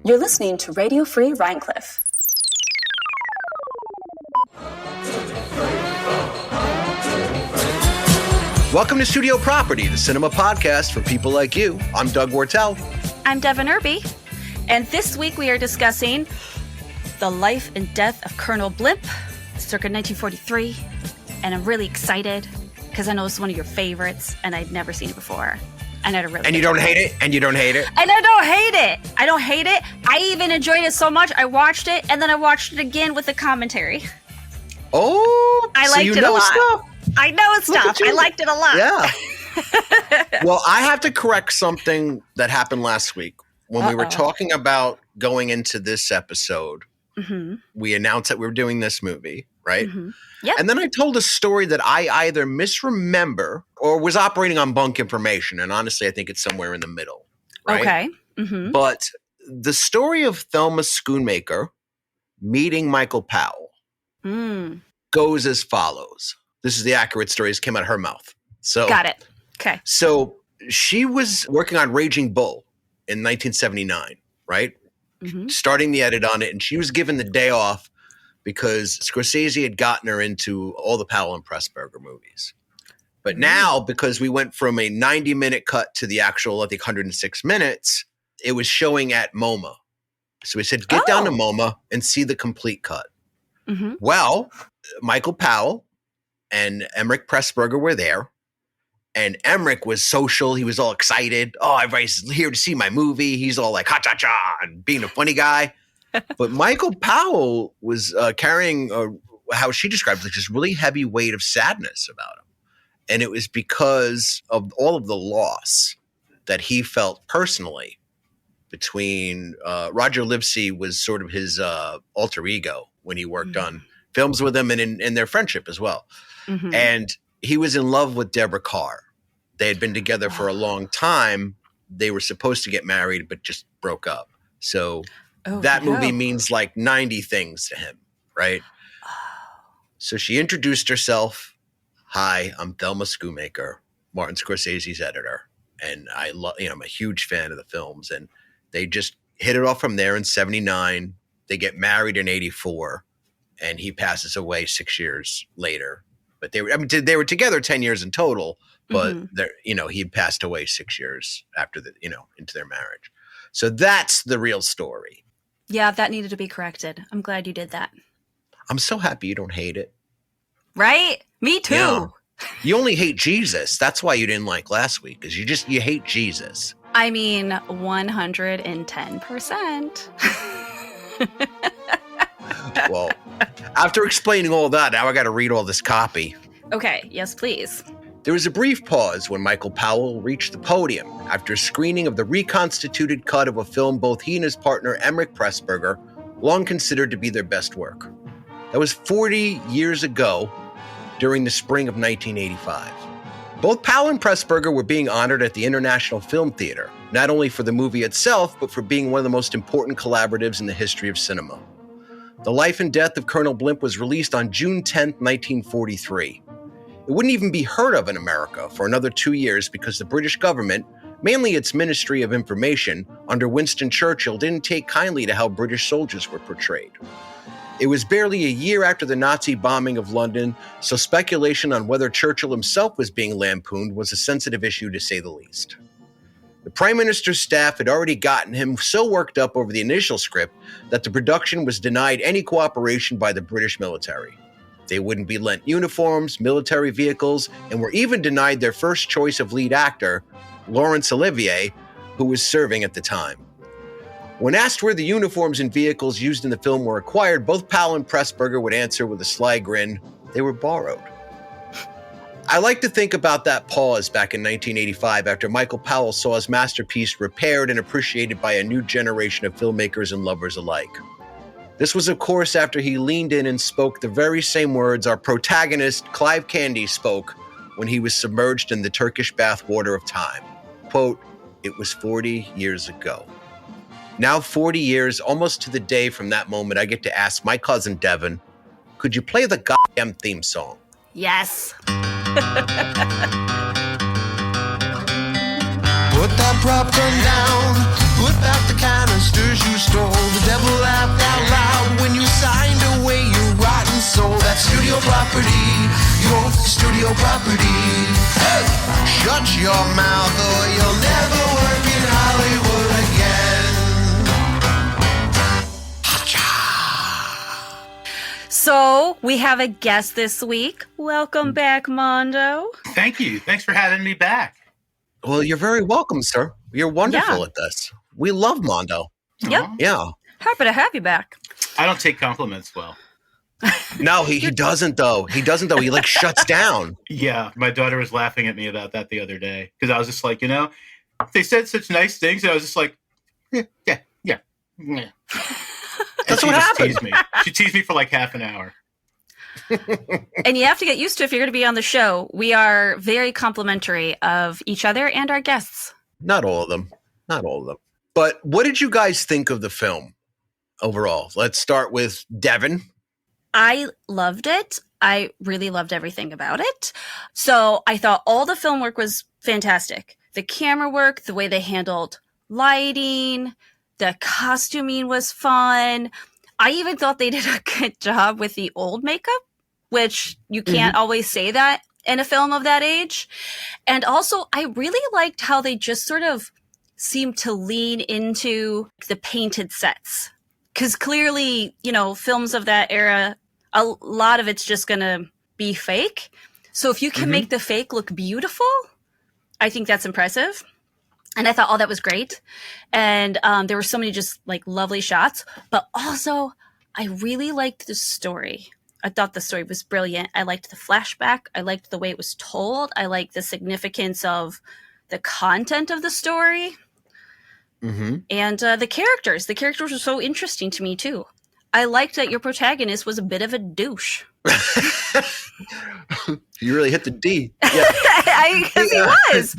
You're listening to Radio Free Rhinecliff. Welcome to Studio Property, the cinema podcast for people like you. I'm Doug Wortell. I'm Devin Irby. And this week we are discussing the life and death of Colonel Blimp, circa 1943. And I'm really excited because I know it's one of your favorites and I'd never seen it before. And I really. And you don't hate it? And you don't hate it? And I don't hate it. I don't hate it. I even enjoyed it so much. I watched it and then I watched it again with the commentary. Oh, I liked it a lot. Stuff. I know stuff. I liked it a lot. Yeah. Well, I have to correct something that happened last week when we were talking about going into this episode. Mm-hmm. We announced that we were doing this movie, right? Mm-hmm. Yep. And then I told a story that I either misremember or was operating on bunk information. And honestly, I think it's somewhere in the middle. Right? Okay. Mm-hmm. But the story of Thelma Schoonmaker meeting Michael Powell goes as follows. This is the accurate story that came out of her mouth. So got it. Okay. So she was working on Raging Bull in 1979, right? Mm-hmm. Starting the edit on it. And she was given the day off because Scorsese had gotten her into all the Powell and Pressburger movies. But now, because we went from a 90-minute cut to the actual, I think, 106 minutes, it was showing at MoMA. So we said, get down to MoMA and see the complete cut. Mm-hmm. Well, Michael Powell and Emerick Pressburger were there. And Emerick was social. He was all excited. Oh, everybody's here to see my movie. He's all like, ha-cha-cha, and being a funny guy. But Michael Powell was carrying, how she described it, like this really heavy weight of sadness about him. And it was because of all of the loss that he felt personally between Roger Livesey was sort of his alter ego when he worked on films with him and in their friendship as well. Mm-hmm. And he was in love with Deborah Kerr. They had been together for a long time. They were supposed to get married, but just broke up. So that movie means like 90 things to him, right? So she introduced herself. Hi, I'm Thelma Schoonmaker, Martin Scorsese's editor. And I'm a huge fan of the films. And they just hit it off from there in 79. They get married in 84. And he passes away 6 years later. But they were together 10 years in total, but he passed away 6 years after into their marriage. So that's the real story. Yeah, that needed to be corrected. I'm glad you did that. I'm so happy you don't hate it. Right? Me too. Yeah. You only hate Jesus. That's why you didn't like last week, because you hate Jesus. I mean, 110%. Well, after explaining all that, now I got to read all this copy. Okay. Yes, please. There was a brief pause when Michael Powell reached the podium after a screening of the reconstituted cut of a film both he and his partner, Emerick Pressburger, long considered to be their best work. That was 40 years ago during the spring of 1985. Both Powell and Pressburger were being honored at the International Film Theater, not only for the movie itself, but for being one of the most important collaboratives in the history of cinema. The Life and Death of Colonel Blimp was released on June 10, 1943. It wouldn't even be heard of in America for another 2 years because the British government, mainly its Ministry of Information, under Winston Churchill, didn't take kindly to how British soldiers were portrayed. It was barely a year after the Nazi bombing of London, so speculation on whether Churchill himself was being lampooned was a sensitive issue to say the least. The Prime Minister's staff had already gotten him so worked up over the initial script that the production was denied any cooperation by the British military. They wouldn't be lent uniforms, military vehicles, and were even denied their first choice of lead actor, Laurence Olivier, who was serving at the time. When asked where the uniforms and vehicles used in the film were acquired, both Powell and Pressburger would answer with a sly grin, they were borrowed. I like to think about that pause back in 1985 after Michael Powell saw his masterpiece repaired and appreciated by a new generation of filmmakers and lovers alike. This was, of course, after he leaned in and spoke the very same words our protagonist, Clive Candy, spoke when he was submerged in the Turkish bath water of time. Quote, "It was 40 years ago." Now 40 years, almost to the day from that moment, I get to ask my cousin Devin, could you play the goddamn theme song? Yes. Put that prop gun down, put back the canisters you stole. properties. Shut your mouth or you'll never work in Hollywood again. So we have a guest this week. Welcome back, Mondo. Thank you. Thanks for having me back. Well, you're very welcome, sir. You're wonderful at this. We love Mondo. Yep. Yeah. Happy to have you back. I don't take compliments well. No, he doesn't, though. He like shuts down. Yeah. My daughter was laughing at me about that the other day because I was just like, they said such nice things. And I was just like, yeah. That's what happened. Teased me. She teased me for like half an hour. And you have to get used to it if you're going to be on the show. We are very complimentary of each other and our guests. Not all of them. But what did you guys think of the film overall? Let's start with Devin. I loved it. I really loved everything about it. So I thought all the film work was fantastic. The camera work, the way they handled lighting, the costuming was fun. I even thought they did a good job with the old makeup, which you can't always say that in a film of that age. And also, I really liked how they just sort of seemed to lean into the painted sets. Because clearly, films of that era, a lot of it's just going to be fake. So if you can make the fake look beautiful, I think that's impressive. And I thought, that was great. And there were so many just like lovely shots. But also, I really liked the story. I thought the story was brilliant. I liked the flashback. I liked the way it was told. I liked the significance of the content of the story. And the characters. The characters were so interesting to me, too. I liked that your protagonist was a bit of a douche. You really hit the D. Yeah. Because he was.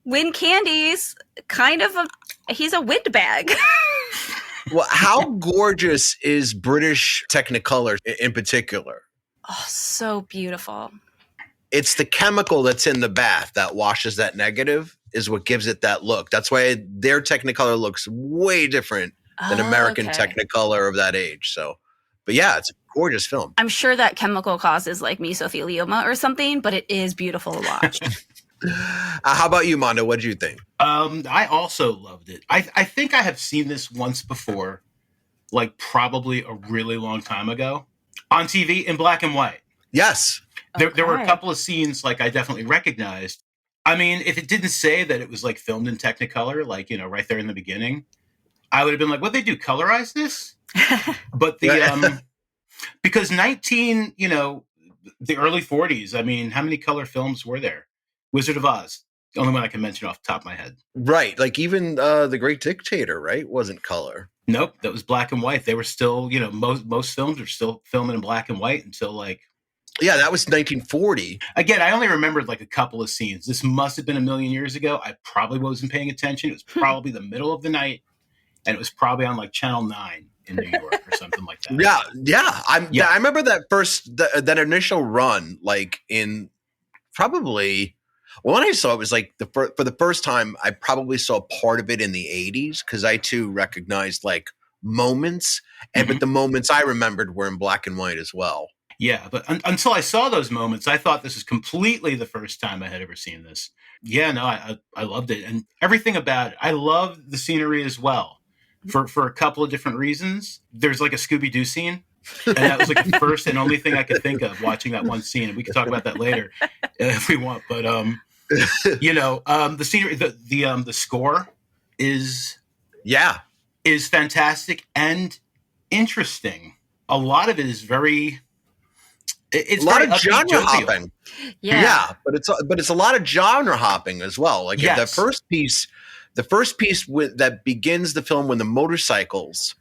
Win Candy's kind of he's a windbag. Well, how gorgeous is British Technicolor in particular? Oh, so beautiful. It's the chemical that's in the bath that washes that negative is what gives it that look. That's why their Technicolor looks way different than American Technicolor of that age. So, but yeah, it's a gorgeous film. I'm sure that chemical causes like mesothelioma or something, but it is beautiful to watch. How about you, Mondo? What did you think? I also loved it. I think I have seen this once before, like probably a really long time ago on TV in black and white. Yes. There were a couple of scenes like I definitely recognized. I mean, if it didn't say that it was like filmed in Technicolor, like, right there in the beginning, I would have been like, what, they do colorize this? But because the early 40s, I mean, how many color films were there? Wizard of Oz, the only one I can mention off the top of my head. Right. Like even The Great Dictator, right? Wasn't color. Nope. That was black and white. They were still, most films are still filming in black and white until like. Yeah, that was 1940. Again, I only remembered like a couple of scenes. This must have been a million years ago. I probably wasn't paying attention. It was probably the middle of the night, and it was probably on like Channel 9 in New York or something like that. Yeah. I remember that initial run, like in probably. Well, when I saw it was like for the first time, I probably saw part of it in the 80s because I too recognized like moments, but the moments I remembered were in black and white as well. Yeah, but until I saw those moments, I thought this was completely the first time I had ever seen this. Yeah, no, I loved it. And everything about it. I love the scenery as well for a couple of different reasons. There's like a Scooby-Doo scene. And that was like the first and only thing I could think of watching that one scene. And we can talk about that later if we want. But, the scenery, the score is fantastic and interesting. A lot of it is very... It's a lot of genre hopping. Yeah, but it's a lot of genre hopping as well. Like the first piece that begins the film when the motorcycles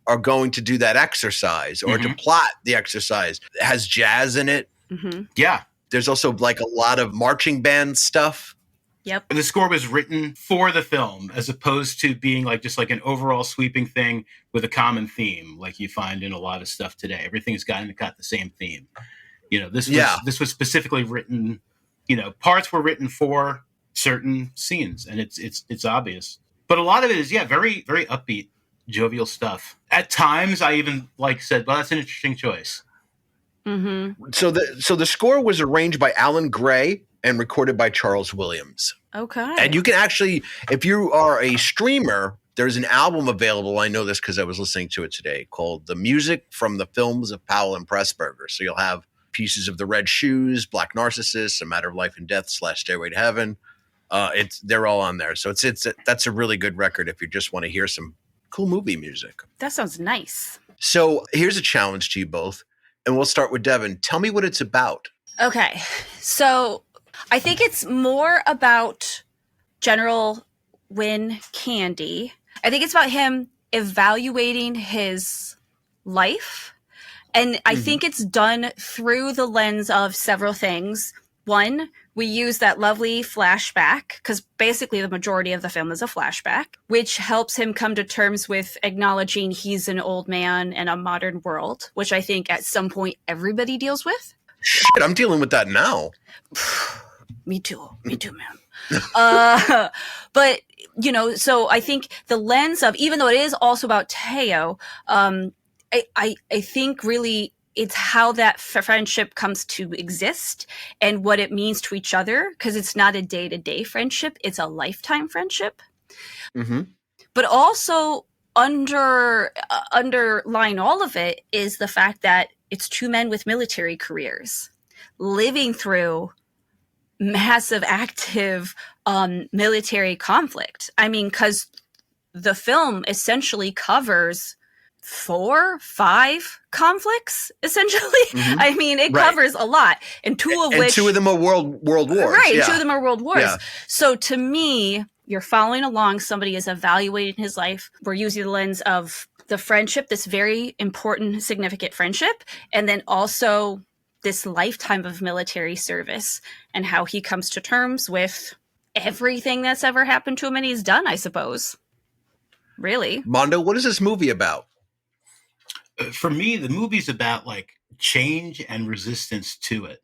are going to do that exercise or to plot the exercise has jazz in it. Yeah, there's also like a lot of marching band stuff. Yep. The score was written for the film as opposed to being like just like an overall sweeping thing with a common theme like you find in a lot of stuff today. Everything's got the same theme. This was specifically written, parts were written for certain scenes and it's obvious. But a lot of it is very, very upbeat, jovial stuff. At times I even said, well, that's an interesting choice. Mm-hmm. So the score was arranged by Alan Gray and recorded by Charles Williams. Okay. And you can actually, if you are a streamer, there's an album available. I know this because I was listening to it today, called The Music from the Films of Powell and Pressburger. So you'll have pieces of The Red Shoes, Black Narcissus, A Matter of Life and Death / Stairway to Heaven. They're all on there. So that's a really good record if you just want to hear some cool movie music. That sounds nice. So here's a challenge to you both. And we'll start with Devin. Tell me what it's about. Okay. So I think it's more about General Win Candy. I think it's about him evaluating his life. And I think it's done through the lens of several things. One, we use that lovely flashback, because basically the majority of the film is a flashback, which helps him come to terms with acknowledging he's an old man in a modern world, which I think at some point everybody deals with. Shit, I'm dealing with that now. Me too, man. But, so I think the lens of, even though it is also about Teo, I think really it's how that friendship comes to exist and what it means to each other, because it's not a day-to-day friendship, it's a lifetime friendship. Mm-hmm. But also underlying all of it is the fact that it's two men with military careers living through massive active military conflict. I mean, because the film essentially covers 4-5 conflicts, essentially. Mm-hmm. I mean, it covers a lot, and two of them are world wars. Right, yeah. 2 of them are world wars. Yeah. So to me, you're following along, somebody is evaluating his life. We're using the lens of the friendship, this very important, significant friendship, and then also this lifetime of military service and how he comes to terms with everything that's ever happened to him and he's done, I suppose. Really. Mondo, what is this movie about? For me, the movie's about like change and resistance to it.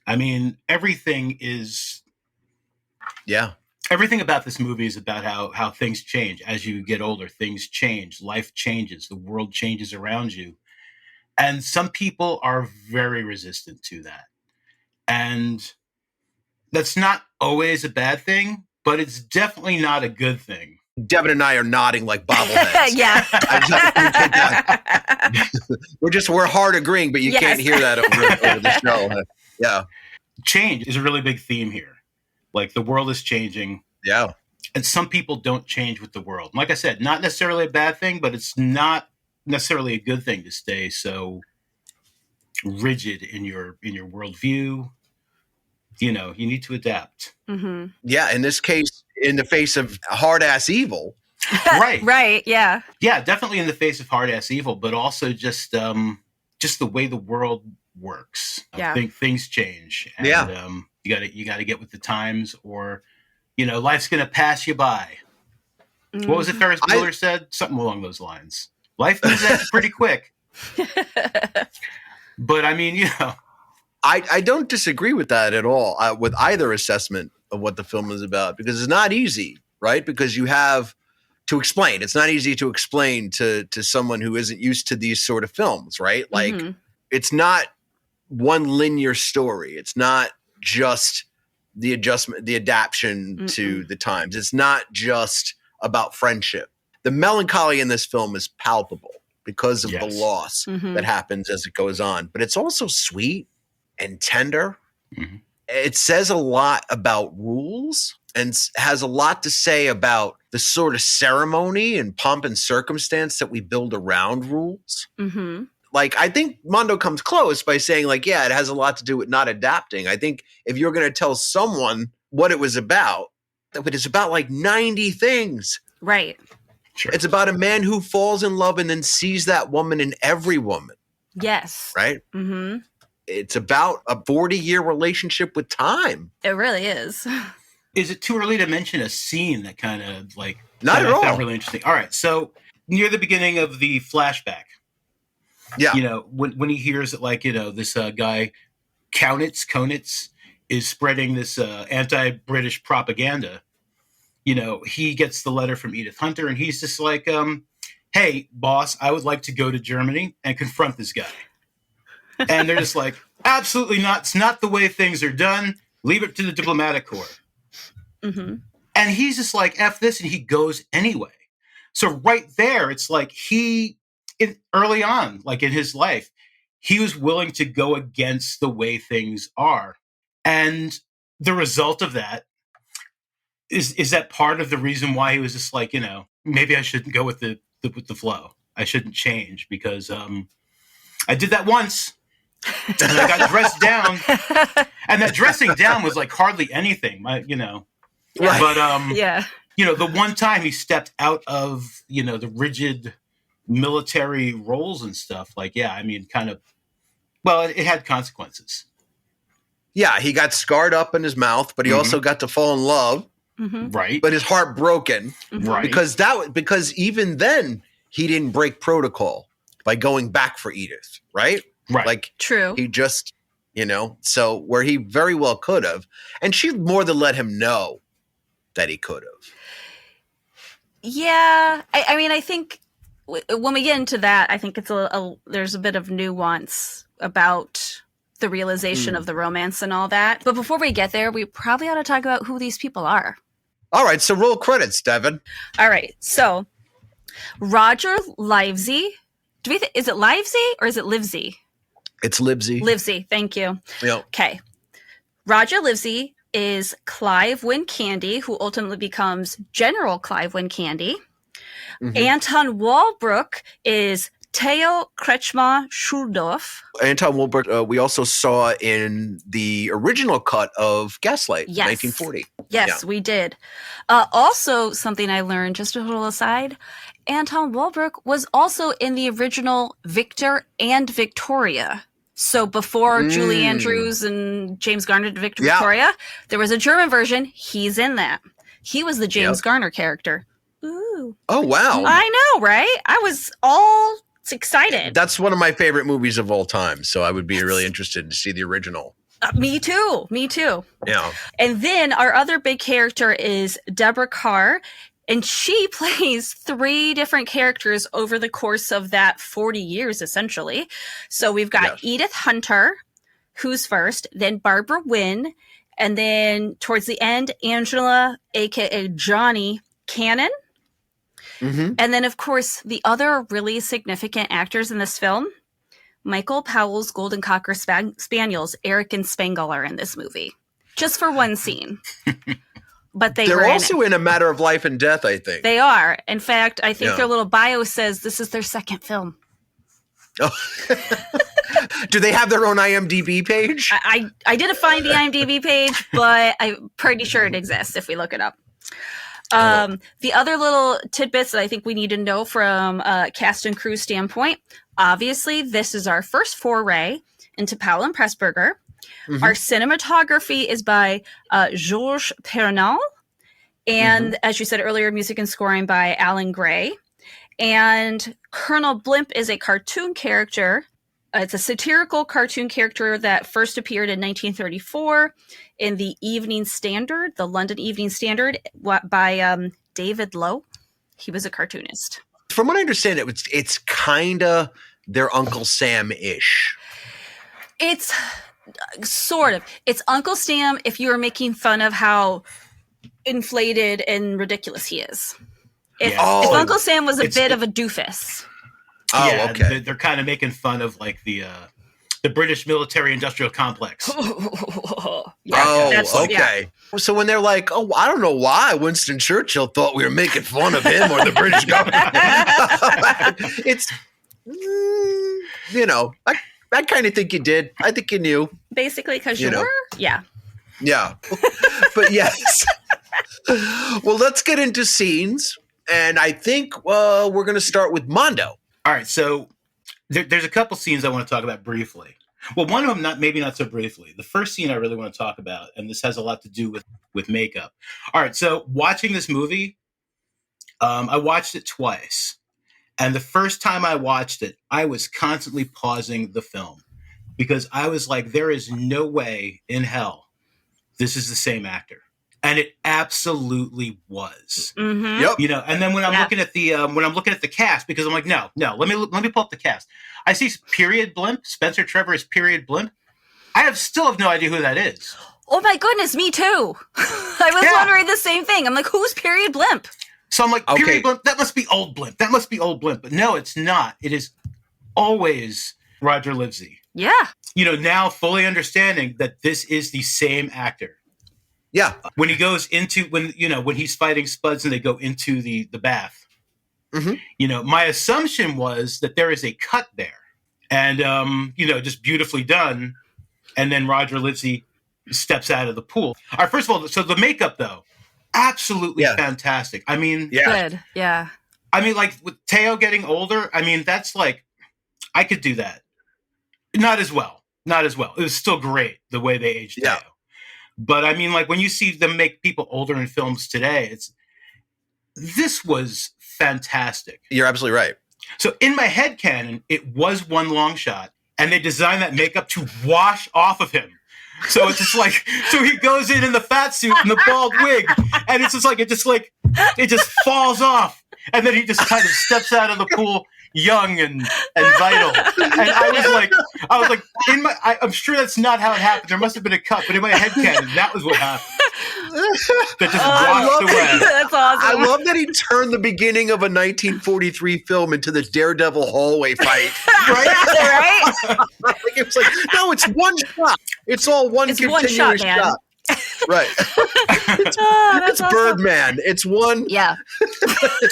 I mean, everything about this movie is about how things change. As you get older, things change, life changes, the world changes around you. And some people are very resistant to that. And that's not always a bad thing, but it's definitely not a good thing. Devin and I are nodding like bobbleheads. Yeah. We're hard agreeing, but you can't hear that over the show. Yeah. Change is a really big theme here. Like, the world is changing. Yeah. And some people don't change with the world. Like I said, not necessarily a bad thing, but it's not necessarily a good thing to stay so rigid in your worldview. You need to adapt. Mm-hmm. Yeah. In this case, in the face of hard ass evil. Right. Right. Yeah. Yeah, definitely in the face of hard ass evil, but also just the way the world works. Yeah. I think things change. And, you got to get with the times, or, life's going to pass you by. Mm-hmm. What was it Ferris Bueller said? Something along those lines. Life moves at you pretty quick. But I mean, I don't disagree with that at all, with either assessment of what the film is about, because it's not easy, right? Because you have to explain. It's not easy to explain to someone who isn't used to these sort of films, right? Like, it's not one linear story. It's not just the adaptation to the times. It's not just about friendship. The melancholy in this film is palpable because of the loss that happens as it goes on. But it's also sweet and tender. Mm-hmm. It says a lot about rules and has a lot to say about the sort of ceremony and pomp and circumstance that we build around rules. Mm-hmm. Like, I think Mondo comes close by saying, like, yeah, it has a lot to do with not adapting. I think if you're going to tell someone what it was about, that it's about like 90 things. Right. Sure. It's about a man who falls in love and then sees that woman in every woman. Yes. Right? Mm-hmm. It's about a 40-year relationship with time. It really is. Is it too early to mention a scene that kind of like not at all? Found really interesting. All right, so near the beginning of the flashback, when he hears that, like, this guy Kaunitz is spreading this anti-British propaganda. He gets the letter from Edith Hunter, and he's just like, "Hey, boss, I would like to go to Germany and confront this guy." And they're just like, absolutely not. It's not the way things are done. Leave it to the diplomatic corps. Mm-hmm. And he's just like, F this, and he goes anyway. So right there, it's like early on, like in his life, he was willing to go against the way things are. And the result of that is that part of the reason why he was just like, maybe I shouldn't go with the flow. I shouldn't change because I did that once and I got dressed down, and that dressing down was like hardly anything, Right. But the one time he stepped out of the rigid military roles and stuff, it had consequences. Yeah, he got scarred up in his mouth, but he also got to fall in love. Mm-hmm. Right. But his heart broken. Mm-hmm. Right. Because even then he didn't break protocol by going back for Edith, right? Right. True. He just, so where he very well could have, and she more than let him know that he could have. Yeah. I think when we get into that, I think it's there's a bit of nuance about the realization of the romance and all that. But before we get there, we probably ought to talk about who these people are. All right, so roll credits, Devin. All right, so Roger Livesey. Is it Livesey or is it Livesey? It's Livesey. Livesey, thank you. Yep. Okay. Roger Livesey is Clive Wynne-Candy, who ultimately becomes General Clive Wynne-Candy. Mm-hmm. Anton Walbrook is Theo Kretschmer-Schuldorf. Anton Walbrook, we also saw in the original cut of Gaslight, Yes. 1940. Yes, we did. Also, something I learned, just a little aside, Anton Walbrook was also in the original Victor and Victoria. So before Julie Andrews and James Garner did Victor Victoria, there was a German version. He's in that. He was the James Garner character. Ooh. Oh, wow. I know, right? I was all excited. That's one of my favorite movies of all time, so I would be really interested to see the original. Me too. Yeah. And then our other big character is Deborah Kerr, and she plays 3 different characters over the course of that 40 years, essentially. So we've got Edith Hunter, who's first, then Barbara Wynne, and then towards the end, Angela, a.k.a. Johnny Cannon. Mm-hmm. And then, of course, the other really significant actors in this film, Michael Powell's Golden Cocker Spaniels, Eric and Spangle, are in this movie. Just for one scene. But they're also in A Matter of Life and Death, I think. They are. In fact, I think their little bio says this is their second film. Oh. Do they have their own IMDb page? I didn't find the IMDb page, but I'm pretty sure it exists if we look it up. The other little tidbits that I think we need to know from a cast and crew standpoint, obviously, this is our first foray into Powell and Pressburger. Mm-hmm. Our cinematography is by Georges Pernal. And as you said earlier, music and scoring by Alan Gray. And Colonel Blimp is a cartoon character. It's a satirical cartoon character that first appeared in 1934 in the Evening Standard, the London Evening Standard, by David Lowe. He was a cartoonist. From what I understand, it's kind of their Uncle Sam-ish. It's sort of. It's Uncle Sam if you were making fun of how inflated and ridiculous he is. If Uncle Sam was a bit of a doofus. Oh, yeah, okay. They're kind of making fun of like the British military-industrial complex. Okay. So when they're like, "Oh, I don't know why Winston Churchill thought we were making fun of him or the British government," it's I kind of think you did. I think you knew. Basically, because you were, yeah. But yes. Well, let's get into scenes, and I think we're going to start with Mondo. All right, so there's a couple scenes I want to talk about briefly. Well, one of them, maybe not so briefly. The first scene I really want to talk about, and this has a lot to do with makeup. All right, so watching this movie, I watched it twice. And the first time I watched it, I was constantly pausing the film because I was like, there is no way in hell this is the same actor. And it absolutely was. Mm-hmm. Yep. You know, and then when I'm looking at the cast, because I'm like, no, let me pull up the cast. I see period Blimp. Spencer Trevor is period Blimp. I still have no idea who that is. Oh my goodness, me too. I was wondering the same thing. I'm like, who's period Blimp? So I'm like, period Blimp, that must be old Blimp. That must be old Blimp. But no, it's not. It is always Roger Livesey. Yeah. You know, now fully understanding that this is the same actor. Yeah. When he goes into, when he's fighting Spuds and they go into the bath, you know, my assumption was that there is a cut there and, just beautifully done. And then Roger Livesey steps out of the pool. All right, first of all, so the makeup, though, absolutely fantastic. I mean, good. Yeah. I mean, like with Teo getting older, I mean, that's like, I could do that. Not as well. It was still great the way they aged Teo. But I mean, like when you see them make people older in films today, this was fantastic. You're absolutely right. So in my headcanon, it was one long shot, and they designed that makeup to wash off of him. So it's just like, so he goes in the fat suit and the bald wig, and it's just like, it just falls off. And then he just kind of steps out of the pool young and vital. And I was like, I'm sure that's not how it happened. There must have been a cut, but in my headcanon, that was what happened. That just washed away. That's awesome. I love that he turned the beginning of a 1943 film into the Daredevil hallway fight. Right? Like, it was like, no, it's one shot. It's all one continuous one shot, man. Right. It's awesome. Birdman. It's one. Yeah.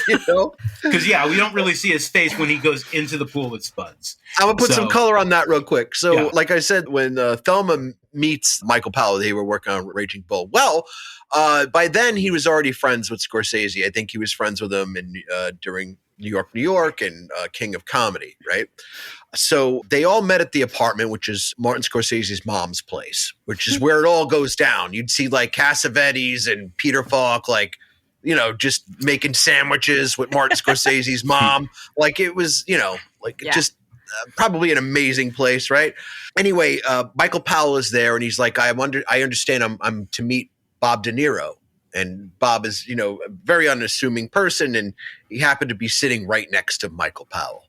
You know? Because, we don't really see his face when he goes into the pool with Spuds. I'm going to put some color on that real quick. So, Yeah. like I said, when Thelma meets Michael Powell, they were working on Raging Bull. Well, by then he was already friends with Scorsese. I think he was friends with him during New York, and King of Comedy, right? So they all met at the apartment, which is Martin Scorsese's mom's place, which is where it all goes down. You'd see like Cassavetes and Peter Falk, like, just making sandwiches with Martin Scorsese's mom. Like it was, just probably an amazing place, right? Anyway, Michael Powell is there and he's like, I understand I'm to meet Bob De Niro. And Bob is, a very unassuming person, and he happened to be sitting right next to Michael Powell.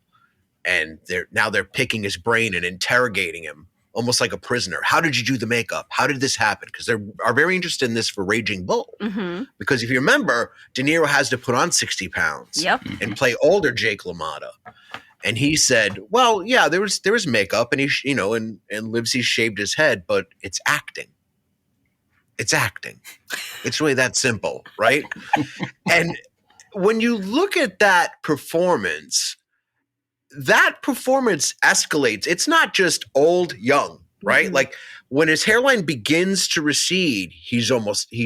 And they're picking his brain and interrogating him, almost like a prisoner. How did you do the makeup? How did this happen? Because they are very interested in this for Raging Bull. Mm-hmm. Because if you remember, De Niro has to put on 60 pounds and play older Jake LaMotta. And he said, well, yeah, there was makeup, and he, and Livesey shaved his head, but it's acting. It's acting. It's really that simple, right? And when you look at that performance escalates. It's not just old, young, right? Mm-hmm. Like when his hairline begins to recede, he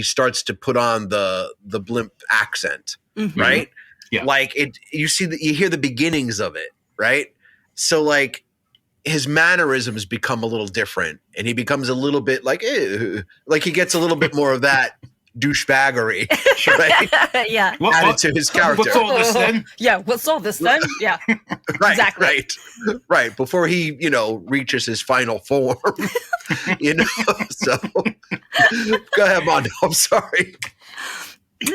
starts to put on the Blimp accent, right? Yeah. Like you hear the beginnings of it, right? So like his mannerisms become a little different, and he becomes a little bit like he gets a little bit more of that douchebaggery, right? Yeah. Added to his character. What's all this then? Yeah. What's all this then? Yeah. Right. Exactly. Right. Before he, reaches his final form, So go ahead, Mondo. I'm sorry.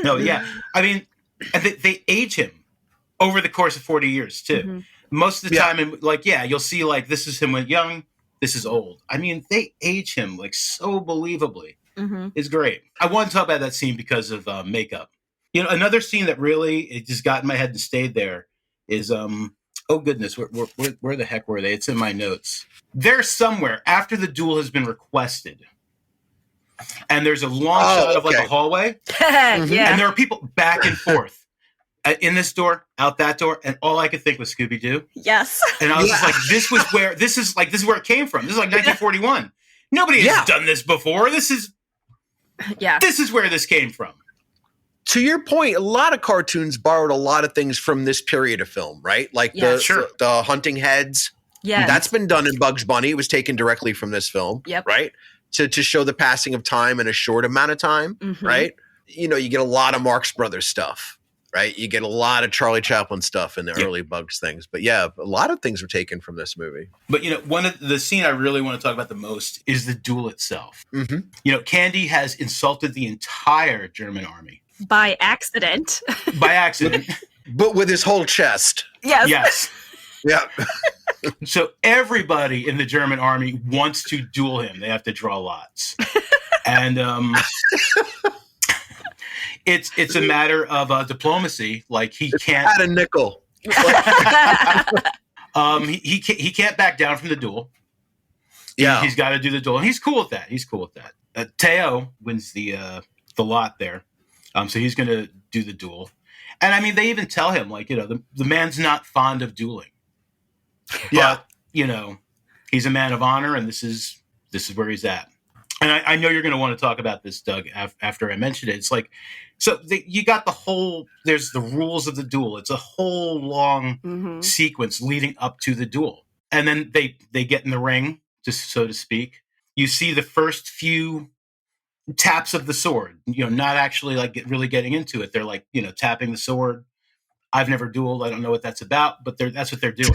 No. Yeah. I mean, they age him over the course of 40 years too. Mm-hmm. Most of the time, you'll see like this is him when young, this is old. I mean, they age him like so believably. Mm-hmm. It's great. I want to talk about that scene because of makeup. Another scene that really it just got in my head and stayed there is oh goodness, where the heck were they? It's in my notes. They're somewhere after the duel has been requested, and there's a long shot of like a hallway, Yeah, and there are people back and forth. In this door, out that door, and all I could think was Scooby Doo. Yes, and I was just like, "This is where it came from. This is like 1941. Nobody has done this before. This is where this came from." To your point, a lot of cartoons borrowed a lot of things from this period of film, right? Like the hunting heads. Yeah, that's been done in Bugs Bunny. It was taken directly from this film, right? To show the passing of time in a short amount of time, right? You get a lot of Marx Brothers stuff. right? You get a lot of Charlie Chaplin stuff in the early Bugs things. But yeah, a lot of things were taken from this movie. But, one of the scene I really want to talk about the most is the duel itself. Mm-hmm. Candy has insulted the entire German army. By accident. By accident. But with his whole chest. Yes. Yes. Yeah. So everybody in the German army wants to duel him. They have to draw lots. And it's a matter of diplomacy. Like he can't add a nickel. He can't back down from the duel. Yeah, he's got to do the duel, and he's cool with that. Theo wins the lot there, so he's going to do the duel. And I mean, they even tell him like the man's not fond of dueling. Yeah, but he's a man of honor, and this is where he's at. And I know you're going to want to talk about this, Doug, after I mention it. It's like, so you got there's the rules of the duel. It's a whole long sequence leading up to the duel. And then they get in the ring, just so to speak. You see the first few taps of the sword, not actually like really getting into it. They're like, tapping the sword. I've never dueled. I don't know what that's about, but that's what they're doing.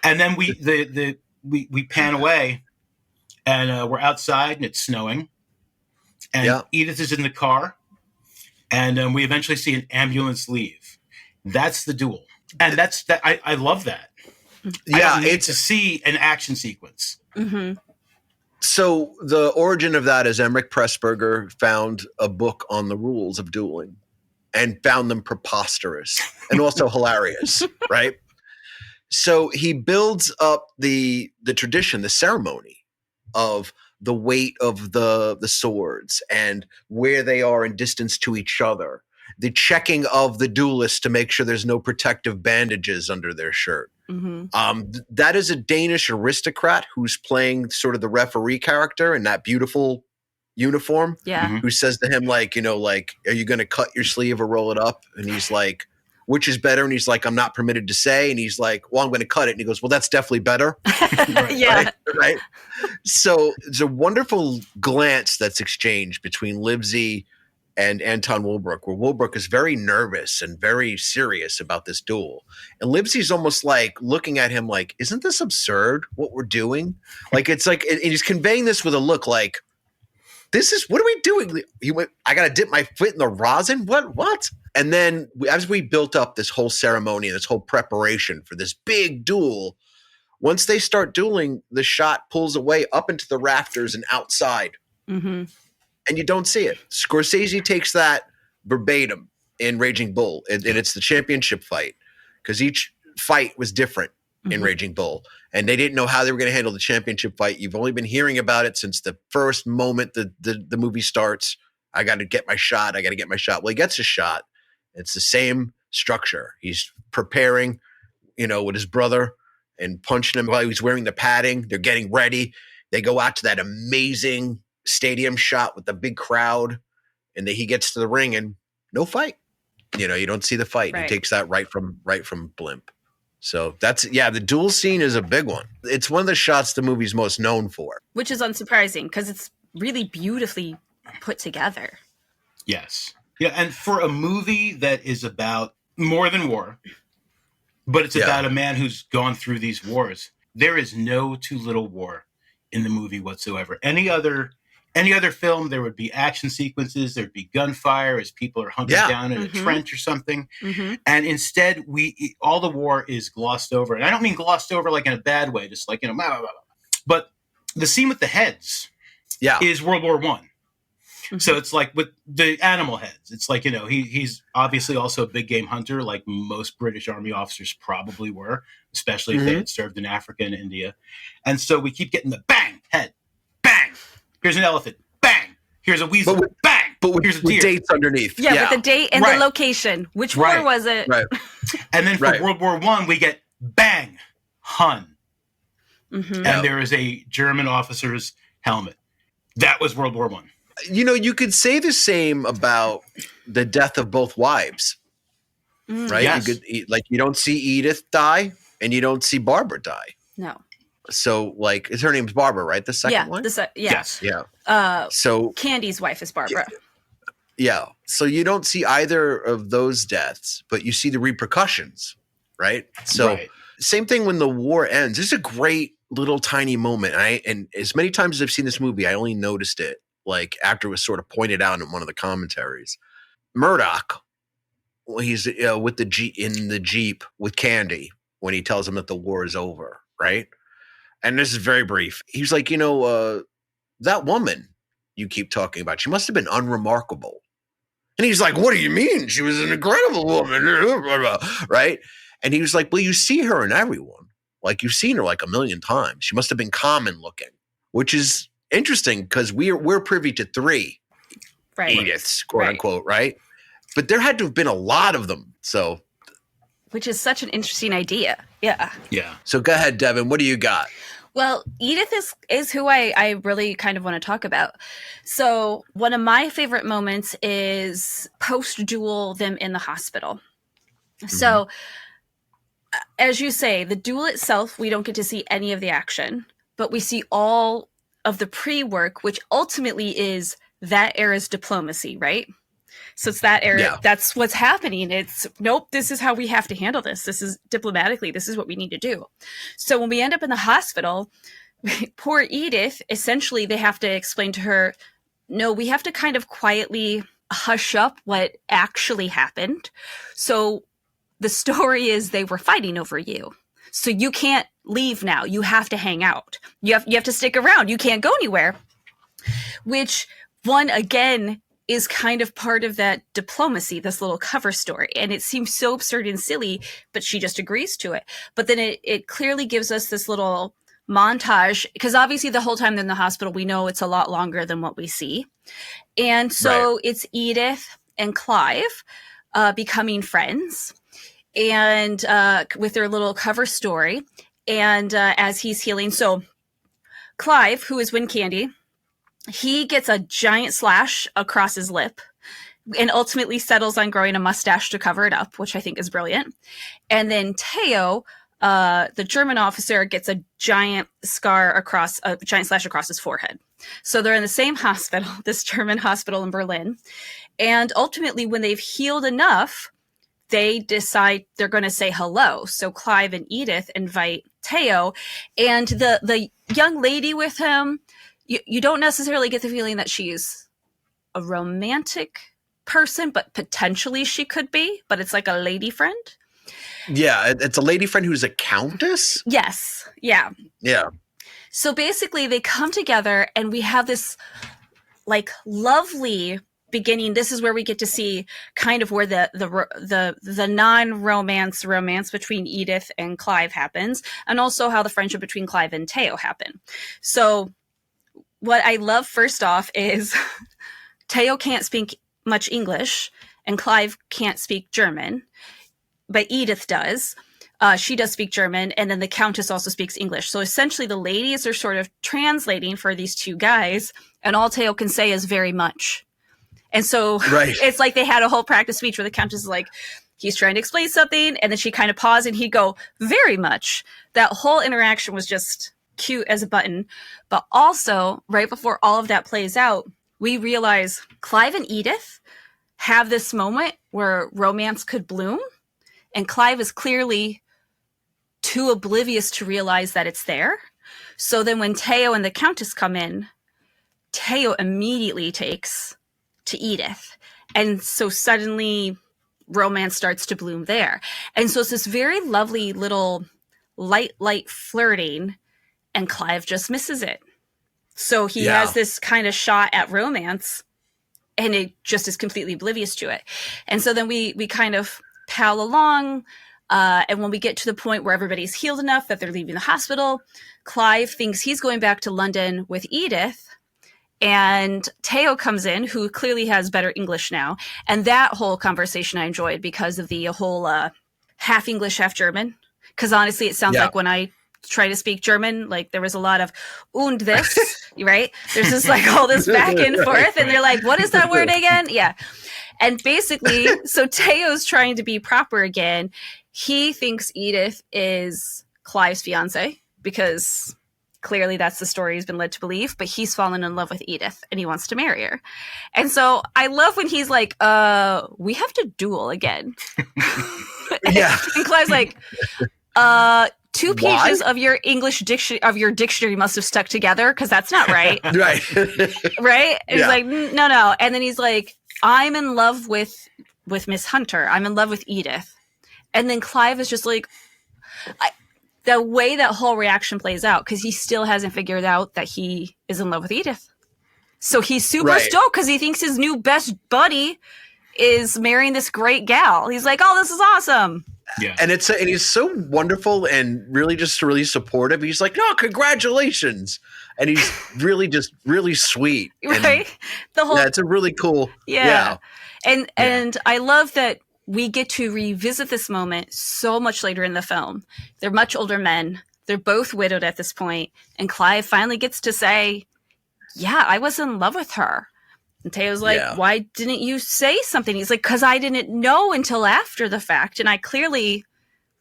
And then we pan away. And we're outside, and it's snowing. And Edith is in the car. And we eventually see an ambulance leave. That's the duel. And I love that. Yeah, it's to see an action sequence. Mm-hmm. So the origin of that is Emerick Pressburger found a book on the rules of dueling and found them preposterous and also hilarious, right? So he builds up the tradition, the ceremony of the weight of the swords and where they are in distance to each other, the checking of the duelist to make sure there's no protective bandages under their shirt. Mm-hmm. That is a Danish aristocrat who's playing sort of the referee character in that beautiful uniform. Yeah. Who says to him, like, are you going to cut your sleeve or roll it up? And he's like, which is better? And he's like, I'm not permitted to say. And he's like, well, I'm going to cut it. And he goes, well, that's definitely better. Yeah. Right. So it's a wonderful glance that's exchanged between Livesey and Anton Wilbrook, where Wilbrook is very nervous and very serious about this duel. And Livesey's almost like looking at him like, isn't this absurd what we're doing? Like, it's like, and he's conveying this with a look like, what are we doing? He went, I got to dip my foot in the rosin? What? And then as we built up this whole ceremony and this whole preparation for this big duel, once they start dueling, the shot pulls away up into the rafters and outside. Mm-hmm. And you don't see it. Scorsese takes that verbatim in Raging Bull. And it's the championship fight because each fight was different in Raging Bull. And they didn't know how they were going to handle the championship fight. You've only been hearing about it since the first moment the movie starts. I got to get my shot. Well, he gets a shot. It's the same structure. He's preparing, with his brother and punching him while he's wearing the padding. They're getting ready. They go out to that amazing stadium shot with the big crowd. And then he gets to the ring and no fight. You don't see the fight. Right. He takes that right from Blimp. So the duel scene is a big one. It's one of the shots the movie's most known for. Which is unsurprising because it's really beautifully put together. Yes. Yeah, and for a movie that is about more than war, but it's about a man who's gone through these wars, there is no too little war in the movie whatsoever. Any other film, there would be action sequences, there'd be gunfire as people are hunkered down in a trench or something. Mm-hmm. And instead, all the war is glossed over. And I don't mean glossed over like in a bad way, just like, blah, blah, blah. But the scene with the heads is World War I. Mm-hmm. So it's like with the animal heads. It's like, he's obviously also a big game hunter, like most British Army officers probably were, especially if they had served in Africa and India. And so we keep getting the bang, head, bang. Here's an elephant, bang. Here's a weasel, bang. But here's a deer. With dates underneath. Yeah, with the date and the location. Which war was it? Right. And then for World War I, we get bang, Hun. Mm-hmm. And there is a German officer's helmet. That was World War I. You could say the same about the death of both wives, right? Yes. You don't see Edith die and you don't see Barbara die. No. So, her name's Barbara, right? The second one? Yes. Yeah. So Candy's wife is Barbara. Yeah. So you don't see either of those deaths, but you see the repercussions, right? So Right. same thing when the war ends. This is a great little tiny moment. And as many times as I've seen this movie, I only noticed it like after it was sort of pointed out in one of the commentaries. Murdoch, well, he's with in the Jeep with Candy when he tells him that the war is over, right? And this is very brief. He's like, that woman you keep talking about, she must have been unremarkable. And he's like, what do you mean? She was an incredible woman, right? And he was like, well, you see her in everyone. Like, you've seen her like a million times. She must have been common looking, which is interesting because we're privy to 3 Ediths, quote unquote, right? But there had to have been a lot of them. So, which is such an interesting idea. Yeah. Yeah. So go ahead, Devin. What do you got? Well, Edith is who I really kind of want to talk about. So one of my favorite moments is post-duel them in the hospital. Mm-hmm. So as you say, the duel itself, we don't get to see any of the action, but we see all of the pre-work, which ultimately is that era's diplomacy, right? So it's that era. Yeah. That's what's happening. It's nope. This is how we have to handle this. This is diplomatically. This is what we need to do. So when we end up in the hospital, poor Edith, essentially they have to explain to her, no, we have to kind of quietly hush up what actually happened. So the story is they were fighting over you. So you can't leave now. You have to hang out. You have to stick around. You can't go anywhere. Which one again is kind of part of that diplomacy, this little cover story. And it seems so absurd and silly, but she just agrees to it. But then it clearly gives us this little montage, because obviously the whole time they're in the hospital, we know it's a lot longer than what we see. And so It's Edith and Clive becoming friends and with their little cover story. And as he's healing, so Clive, who is Wind Candy, he gets a giant slash across his lip and ultimately settles on growing a mustache to cover it up, which I think is brilliant. And then Teo, the German officer, gets a giant slash across his forehead. So they're in the same hospital, this German hospital in Berlin. And ultimately, when they've healed enough, they decide they're going to say hello. So Clive and Edith invite Teo, and the young lady with him, you don't necessarily get the feeling that she's a romantic person, but potentially she could be, but it's like a lady friend. Yeah, it's a lady friend who's a countess? Yes, yeah. Yeah. So basically they come together and we have this like lovely beginning. This is where we get to see kind of where the non-romance between Edith and Clive happens, and also how the friendship between Clive and Teo happen. So what I love first off is Teo can't speak much English and Clive can't speak German, but Edith does. She does speak German, and then the Countess also speaks English. So essentially the ladies are sort of translating for these two guys, and all Teo can say is very much. And so It's like they had a whole practice speech where the Countess is like, he's trying to explain something, and then she kind of paused and he'd go, very much. That whole interaction was just cute as a button. But also, right before all of that plays out, we realize Clive and Edith have this moment where romance could bloom, and Clive is clearly too oblivious to realize that it's there. So then when Teo and the Countess come in, Teo immediately takes to Edith. And so suddenly romance starts to bloom there. And so it's this very lovely little light flirting, and Clive just misses it. So he has this kind of shot at romance, and it just is completely oblivious to it. And so then we kind of pal along, and when we get to the point where everybody's healed enough that they're leaving the hospital, Clive thinks he's going back to London with Edith, and Teo comes in, who clearly has better English now. And that whole conversation I enjoyed because of the whole half English, half German. Because honestly, it sounds like when I try to speak German, like there was a lot of und this, right? There's just like all this back and forth, and they're like, what is that word again? Yeah. And basically, so Teo's trying to be proper again. He thinks Edith is Clive's fiance because clearly that's the story he's been led to believe, but he's fallen in love with Edith and he wants to marry her. And so I love when he's like, we have to duel again. Yeah. And Clive's like, 2 pages of your English dictionary must have stuck together because that's not right. Right. Right? And he's like, no. And then he's like, I'm in love with Miss Hunter. I'm in love with Edith. And then Clive is just like, the way that whole reaction plays out, because he still hasn't figured out that he is in love with Edith. So he's super stoked because he thinks his new best buddy is marrying this great gal. He's like, oh, this is awesome. Yeah. And he's so wonderful and really supportive. He's like, no, congratulations. And he's really sweet. Right? It's a really cool. Yeah. And I love that we get to revisit this moment so much later in the film. They're much older men. They're both widowed at this point. And Clive finally gets to say, yeah, I was in love with her. And Teo's like, why didn't you say something? He's like, because I didn't know until after the fact. And I clearly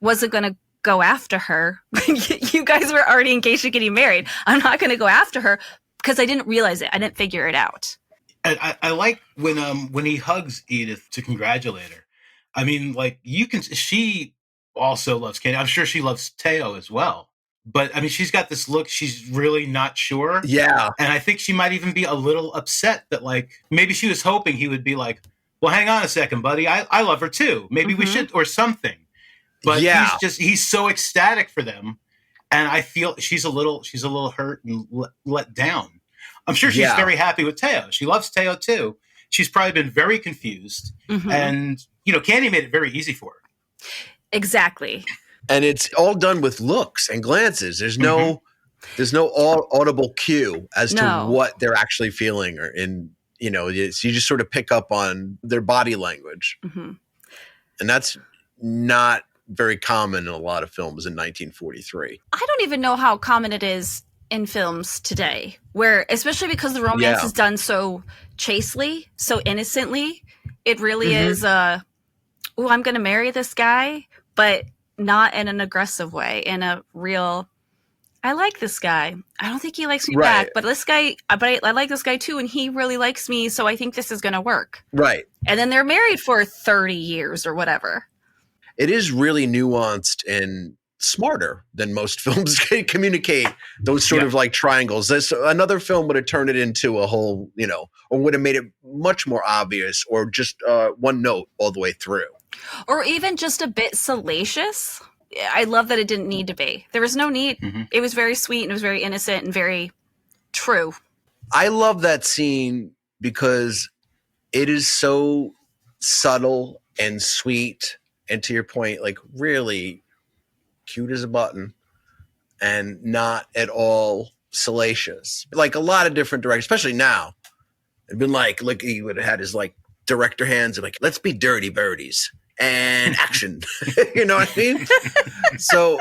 wasn't going to go after her. You guys were already engaged and getting married. I'm not going to go after her because I didn't realize it. I didn't figure it out. I like when he hugs Edith to congratulate her. I mean, like, she also loves Candy. I'm sure she loves Teo as well. But I mean, she's got this look. She's really not sure. Yeah. And I think she might even be a little upset that, like, maybe she was hoping he would be like, well, hang on a second, buddy. I love her too. Maybe we should, or something. But he's so ecstatic for them. And I feel she's a little hurt and let down. I'm sure she's very happy with Teo. She loves Teo too. She's probably been very confused. And, Candy made it very easy for her. Exactly. And it's all done with looks and glances. There's no audible cue as to what they're actually feeling, so you just sort of pick up on their body language. And that's not very common in a lot of films in 1943. I don't even know how common it is in films today, where, especially because the romance is done so chastely, so innocently, it really is, I'm going to marry this guy, but not in an aggressive way, in a real, I like this guy. I don't think he likes me back, but I like this guy too, and he really likes me, so I think this is going to work. Right. And then they're married for 30 years or whatever. It is really nuanced and smarter than most films can communicate those sort of like triangles. Another film would have turned it into a whole, or would have made it much more obvious, or just one note all the way through. Or even just a bit salacious. I love that it didn't need to be. There was no need. It was very sweet and it was very innocent and very true. I love that scene because it is so subtle and sweet. And to your point, like really cute as a button and not at all salacious. Like a lot of different directions, especially now. It'd been like he would have had his like director hands and like, let's be dirty birdies. And action. You know what I mean? So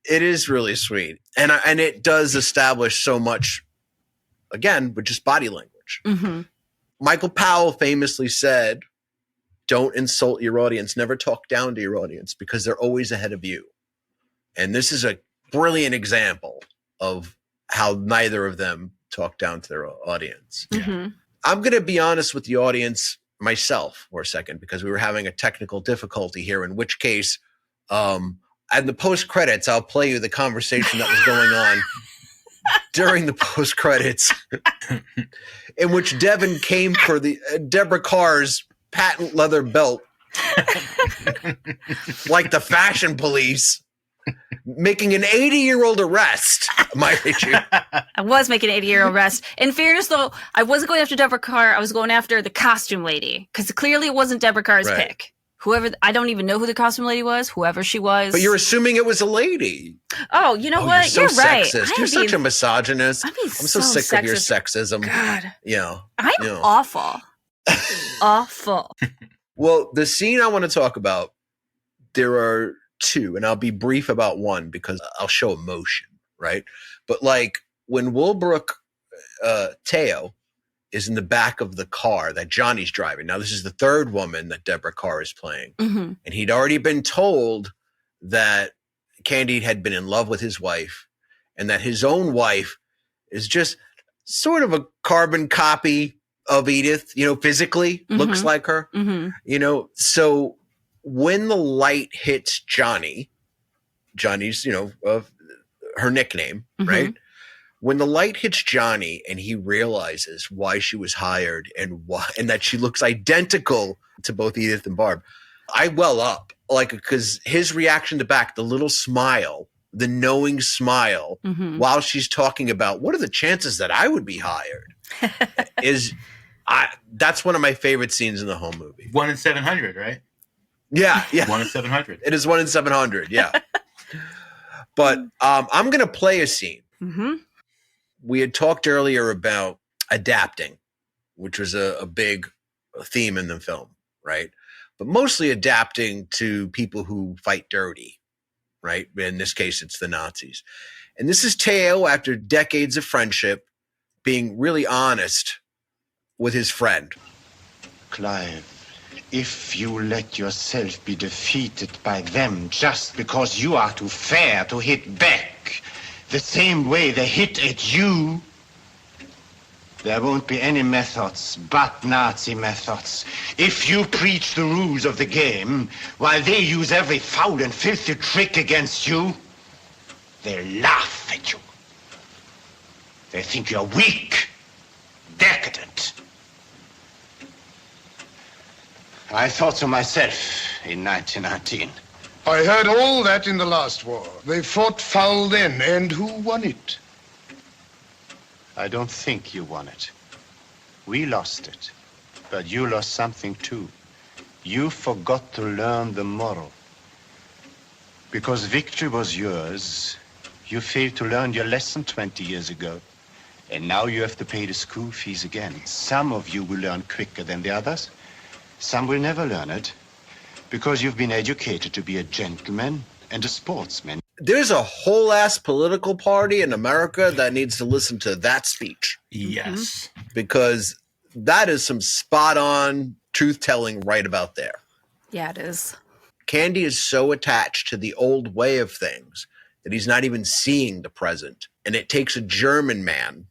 it is really sweet. And it does establish so much, again, with just body language. Michael Powell famously said, don't insult your audience. Never talk down to your audience because they're always ahead of you. And this is a brilliant example of how neither of them talk down to their audience. I'm going to be honest with the audience myself for a second because we were having a technical difficulty here, in which case in the post credits I'll play you the conversation that was going on during the post credits in which Devin came for the Deborah Kerr's patent leather belt like the fashion police, making an 80-year-old arrest. I was making an 80-year-old arrest. In fairness, though, I wasn't going after Deborah Kerr. I was going after the costume lady because clearly it wasn't Deborah Kerr's pick. Whoever, I don't even know who the costume lady was. Whoever she was. But you're assuming it was a lady. Oh, you know what? You're right. Sexist. You're such a misogynist. I'm so sick sexist. of your sexism. God. I'm awful. Awful. Well, the scene I want to talk about, there are two, and I'll be brief about one because I'll show emotion, right? But like when Wilbrook Teo is in the back of the car that Johnny's driving. Now, this is the third woman that Deborah Kerr is playing. And he'd already been told that Candy had been in love with his wife and that his own wife is just sort of a carbon copy of Edith, physically looks like her, so when the light hits Johnny's, her nickname, right? When the light hits Johnny and he realizes why she was hired and that she looks identical to both Edith and Barb, I well up, because his reaction to back, the little smile, the knowing smile, while she's talking about what are the chances that I would be hired, that's one of my favorite scenes in the whole movie. 1 in 700, right? Yeah. 1 in 700. It is 1 in 700, yeah. But I'm going to play a scene. We had talked earlier about adapting, which was a big theme in the film, right? But mostly adapting to people who fight dirty, right? In this case, it's the Nazis. And this is Teo, after decades of friendship, being really honest with his friend. Clive, if you let yourself be defeated by them just because you are too fair to hit back the same way they hit at you, there won't be any methods but Nazi methods. If you preach the rules of the game while they use every foul and filthy trick against you, they laugh at you. They think you're weak, decadent. I thought so myself in 1919. I heard all that in the last war. They fought foul then, and who won it? I don't think you won it. We lost it. But you lost something too. You forgot to learn the moral. Because victory was yours, you failed to learn your lesson 20 years ago. And now you have to pay the school fees again. Some of you will learn quicker than the others. Some will never learn it. Because you've been educated to be a gentleman and a sportsman. There's a whole ass political party in America that needs to listen to that speech. Yes. Because that is some spot on truth telling right about there. Yeah, it is. Candy is so attached to the old way of things that he's not even seeing the present. And it takes a German man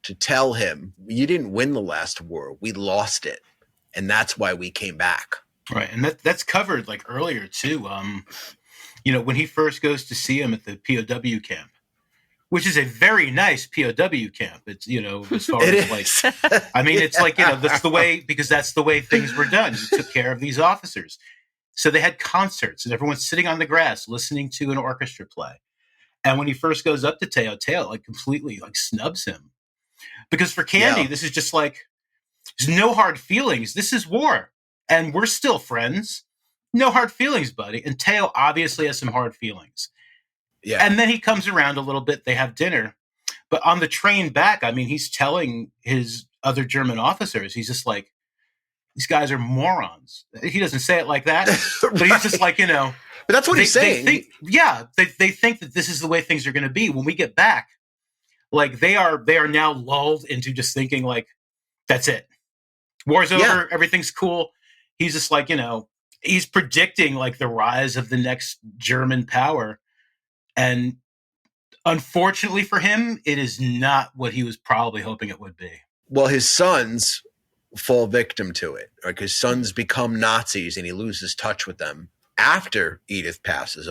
to tell him, you didn't win the last war. We lost it. And that's why we came back. Right, and that's covered earlier too. When he first goes to see him at the POW camp, which is a very nice POW camp. It's as far as it's that's the way, because that's the way things were done. You took care of these officers, so they had concerts and everyone's sitting on the grass listening to an orchestra play. And when he first goes up to Teo completely snubs him, because for Candy this is just there's no hard feelings. This is war. And we're still friends. No hard feelings, buddy. And Teo obviously has some hard feelings. Yeah. And then he comes around a little bit. They have dinner. But on the train back, he's telling his other German officers, he's just these guys are morons. He doesn't say it like that. But he's just But that's what he's saying. They think that this is the way things are going to be. When we get back, they are now lulled into just thinking that's it. War's over. Everything's cool. He's just he's predicting the rise of the next German power. And unfortunately for him, it is not what he was probably hoping it would be. Well, his sons fall victim to it. His sons become Nazis and he loses touch with them after Edith passes.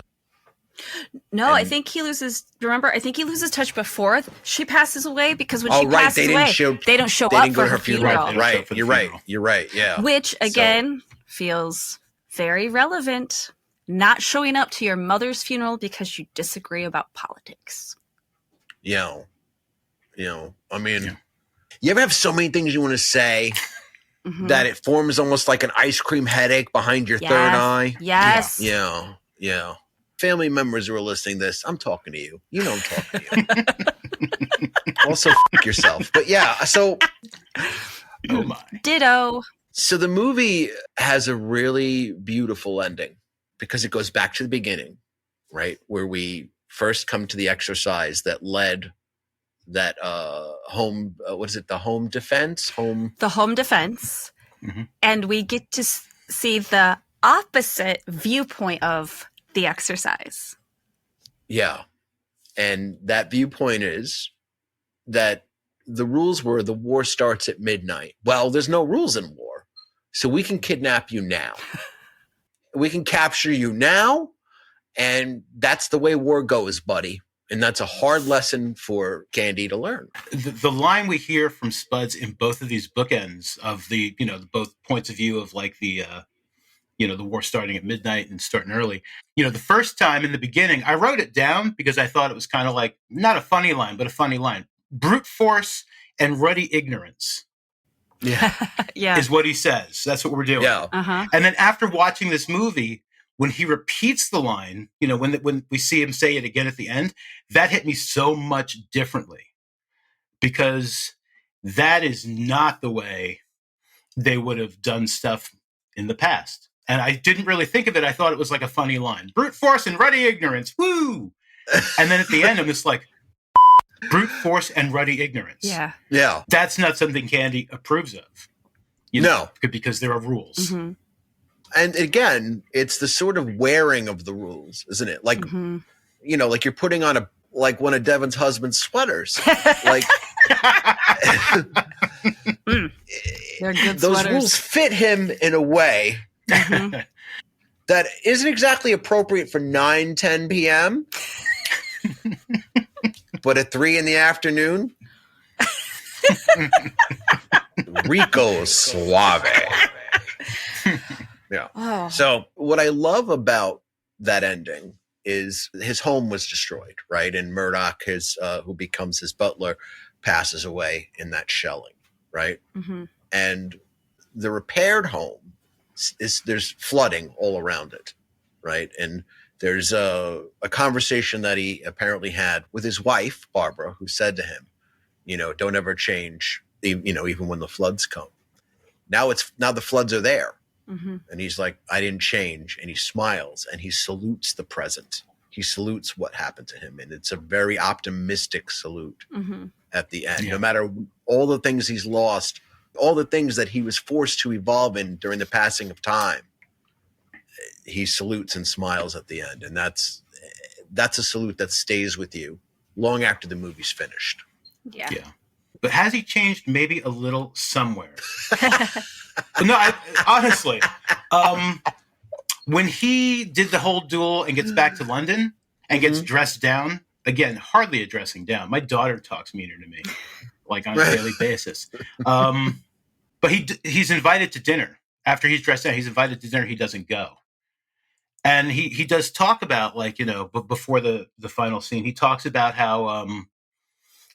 No, I think he loses. Remember, I think he loses touch before she passes away, because when she passes away, they don't show up for her funeral. Right. You're right. Yeah. Which again feels very relevant. Not showing up to your mother's funeral because you disagree about politics. You ever have so many things you want to say that it forms almost like an ice cream headache behind your third eye? Yes. Yeah. Family members who are listening to this, I'm talking to you. You know I'm talking to you. Also, yourself. But so... Oh my. Ditto. So the movie has a really beautiful ending because it goes back to the beginning, right? Where we first come to the exercise that led that home, what is it? The home defense? The home defense. Mm-hmm. And we get to see the opposite viewpoint of the exercise. Yeah. And that viewpoint is that the rules were the war starts at midnight. Well, there's no rules in war. So we can kidnap you now. We can capture you now. And that's the way war goes, buddy. And that's a hard lesson for Candy to learn. The line we hear from Spuds in both of these bookends of the, both points of view of like the war starting at midnight and starting early. The first time in the beginning, I wrote it down because I thought it was kind of like, not a funny line, but a funny line. Brute force and ruddy ignorance. Yeah. Yeah. Is what he says. That's what we're doing. Yeah. Uh-huh. And then after watching this movie, when he repeats the line, when we see him say it again at the end, that hit me so much differently because that is not the way they would have done stuff in the past. And I didn't really think of it. I thought it was like a funny line. Brute force and ruddy ignorance. Woo! And then at the end, I'm just like, brute force and ruddy ignorance. Yeah. Yeah. That's not something Candy approves of. No. Because there are rules. Mm-hmm. And again, it's the sort of wearing of the rules, isn't it? Like, like you're putting on one of Devin's husband's sweaters. Like, They're good those sweaters. rules fit him in a way that isn't exactly appropriate for 9-10 p.m. But at 3 in the afternoon, Rico Suave. Yeah. Oh. So what I love about that ending is his home was destroyed, right? And Murdoch, who becomes his butler, passes away in that shelling, right? Mm-hmm. And the repaired home there's flooding all around it, right? And there's a conversation that he apparently had with his wife, Barbara, who said to him, don't ever change, even when the floods come. Now the floods are there. Mm-hmm. And he's like, I didn't change. And he smiles and he salutes the present. He salutes what happened to him. And it's a very optimistic salute at the end. Yeah. No matter all the things he's lost, all the things that he was forced to evolve in during the passing of time, he salutes and smiles at the end. And that's a salute that stays with you long after the movie's finished. Yeah. Yeah. But has he changed maybe a little somewhere? No, honestly, when he did the whole duel and gets back to London and gets dressed down, again, hardly a dressing down. My daughter talks meaner to me, like on a daily basis. But he's invited to dinner. After he's dressed down, he's invited to dinner. He doesn't go. And he does talk about, before the final scene, he talks about how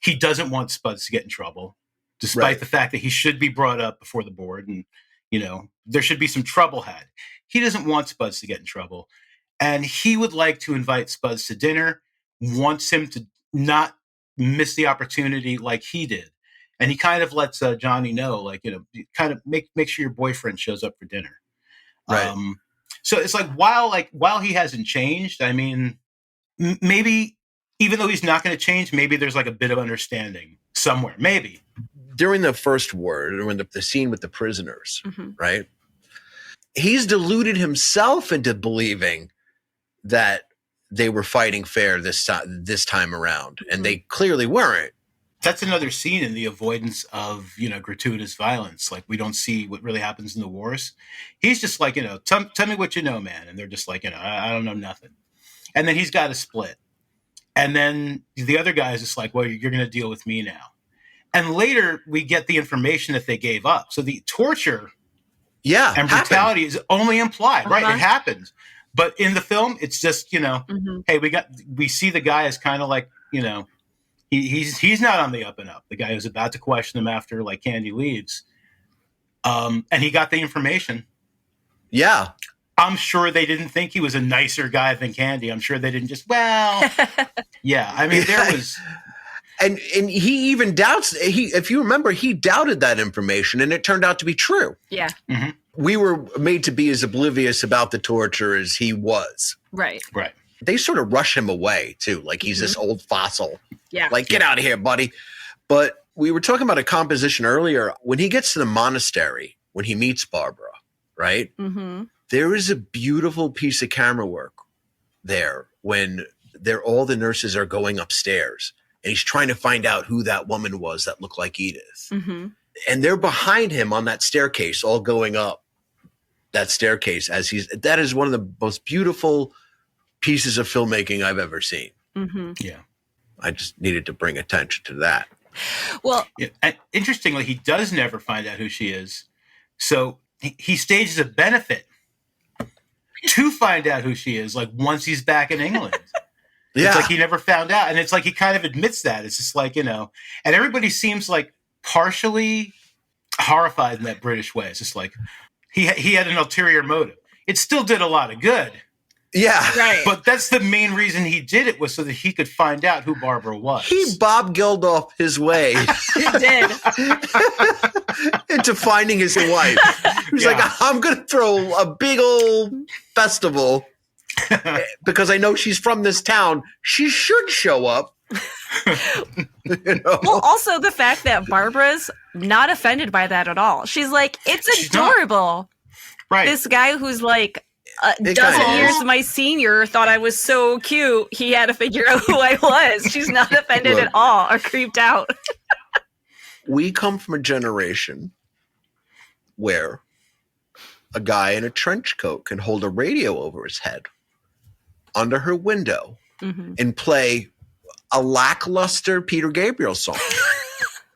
he doesn't want Spuds to get in trouble, despite the fact that he should be brought up before the board and, there should be some trouble had. He doesn't want Spuds to get in trouble. And he would like to invite Spuds to dinner, wants him to not miss the opportunity like he did. And he kind of lets Johnny know, kind of make sure your boyfriend shows up for dinner. Right. So it's while he hasn't changed, I mean, maybe even though he's not going to change, maybe there's a bit of understanding somewhere. Maybe. During the first war, during the scene with the prisoners, right? He's deluded himself into believing that they were fighting fair this time around, and they clearly weren't. That's another scene in the avoidance of, gratuitous violence. We don't see what really happens in the wars. He's just tell me what you know, man. And they're just I don't know nothing. And then he's got a split. And then the other guy is just well, you're going to deal with me now. And later we get the information that they gave up. So the torture and brutality is only implied, right? It happened. But in the film, it's just, hey, we see the guy as kind of he's not on the up and up. The guy who's about to question him after Candy leaves. And he got the information. Yeah. I'm sure they didn't think he was a nicer guy than Candy. I'm sure they didn't just, yeah. I mean, there was. And he even doubts, if you remember, he doubted that information and it turned out to be true. Yeah. Mm-hmm. We were made to be as oblivious about the torture as he was. Right. Right. They sort of rush him away too. He's this old fossil. Yeah. Get out of here, buddy. But we were talking about a composition earlier. When he gets to the monastery, when he meets Barbara, right? Mm-hmm. There is a beautiful piece of camera work there when all the nurses are going upstairs, and he's trying to find out who that woman was that looked like Edith. Mm-hmm. And they're behind him on that staircase, all going up that staircase that is one of the most beautiful pieces of filmmaking I've ever seen. Mm-hmm. Yeah. I just needed to bring attention to that. Well, Yeah. And interestingly, he does never find out who she is. So he stages a benefit to find out who she is, like once he's back in England. Yeah. It's like he never found out. And it's like he kind of admits that. It's just like, and everybody seems like partially horrified in that British way. It's just like he had an ulterior motive. It still did a lot of good. Yeah. right. But that's the main reason he did it, was so that he could find out who Barbara was. He Bob Geldof his way He did. into finding his wife. He's like, I'm going to throw a big old festival because I know she's from this town. She should show up. Well, also the fact that Barbara's not offended by that at all. She's like, it's adorable. Right. This guy who's like a It dozen kinda years is. my senior thought I was so cute. He had to figure out who I was. She's not offended Look. at all or creeped out. We come from a generation where a guy in a trench coat can hold a radio over his head under her window Mm-hmm. and play a lackluster Peter Gabriel song.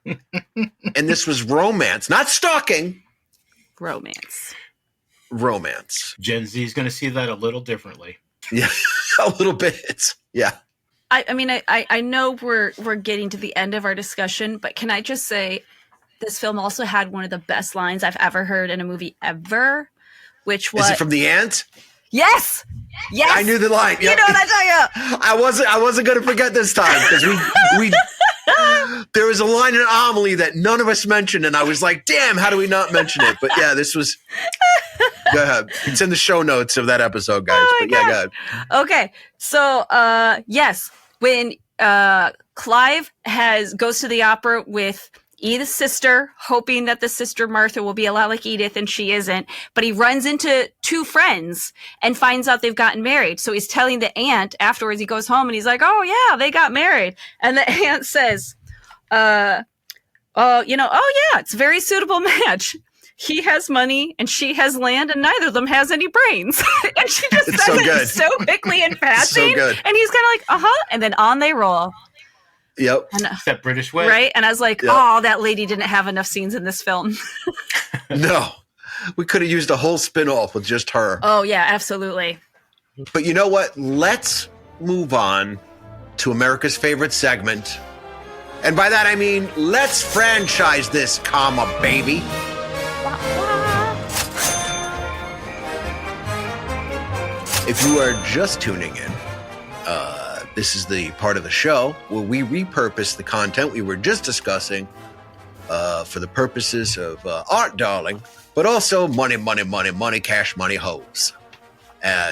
And this was romance, not stalking, romance. Gen Z is going to see that a little differently. Yeah, a little bit. Yeah. I mean, I know we're getting to the end of our discussion, but can I just say this film also had one of the best lines I've ever heard in a movie ever, which was Is it from The Ant? Yes. I knew the line. You Yep. know what I tell you? I wasn't going to forget this time because we there was a line in Amelie that none of us mentioned, and I was like, "Damn, how do we not mention it?" But yeah, this was. Go ahead. It's in the show notes of that episode, guys. Oh my but yeah, God. go ahead. Okay, so yes, when Clive goes to the opera with Edith's sister, hoping that the sister Martha will be a lot like Edith, and she isn't. But he runs into two friends and finds out they've gotten married. So he's telling the aunt afterwards. He goes home and he's like, "Oh yeah, they got married." And the aunt says, "Oh yeah, it's a very suitable match. He has money and she has land, and neither of them has any brains." And she just It's says so it good. so quickly and passing. good. And he's kind of like, "Uh-huh," and then on they roll. Yep. And, It's that British way. right? And I was like, Yep. "Oh, that lady didn't have enough scenes in this film." No, we could have used a whole spin-off with just her. Oh yeah, absolutely. But you know what? Let's move on to America's favorite segment. And by that I mean, let's franchise this, comma, baby. If you are just tuning in, this is the part of the show where we repurpose the content we were just discussing for the purposes of art, darling, but also money, cash, money, hoes.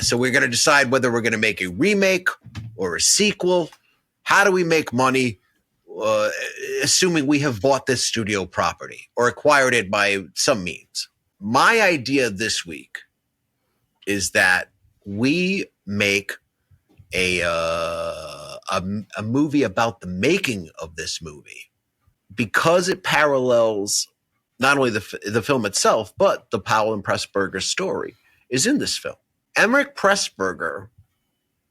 So we're going to decide whether we're going to make a remake or a sequel. How do we make money, assuming we have bought this studio property or acquired it by some means? My idea this week is that we make a movie about the making of this movie, because it parallels not only the film itself, but the Powell and Pressburger story is in this film. Emerick Pressburger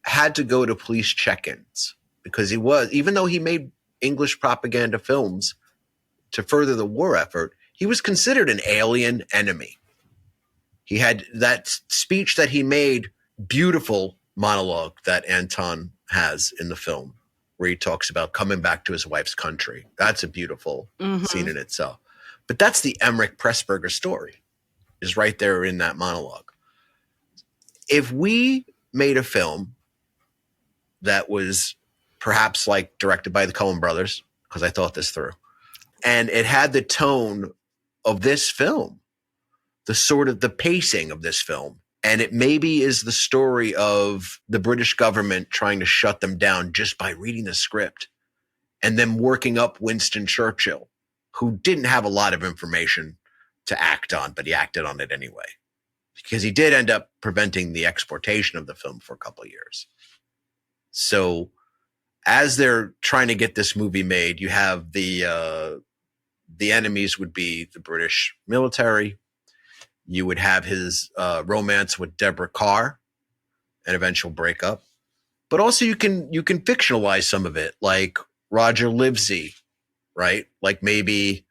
had to go to police check-ins because even though he made English propaganda films to further the war effort, he was considered an alien enemy. He had that speech that he made, beautiful monologue that Anton has in the film, where he talks about coming back to his wife's country. That's a beautiful scene in itself. But that's the Emerick Pressburger story, is right there in that monologue. If we made a film that was perhaps like directed by the Coen brothers, because I thought this through, and it had the tone of this film, the sort of the pacing of this film, and it maybe is the story of the British government trying to shut them down just by reading the script, and then working up Winston Churchill, who didn't have a lot of information to act on, but he acted on it anyway, because he did end up preventing the exportation of the film for a couple of years. So as they're trying to get this movie made, you have the enemies would be the British military. You would have his romance with Deborah Kerr, an eventual breakup. But also you can fictionalize some of it, like Roger Livesey, right? Like maybe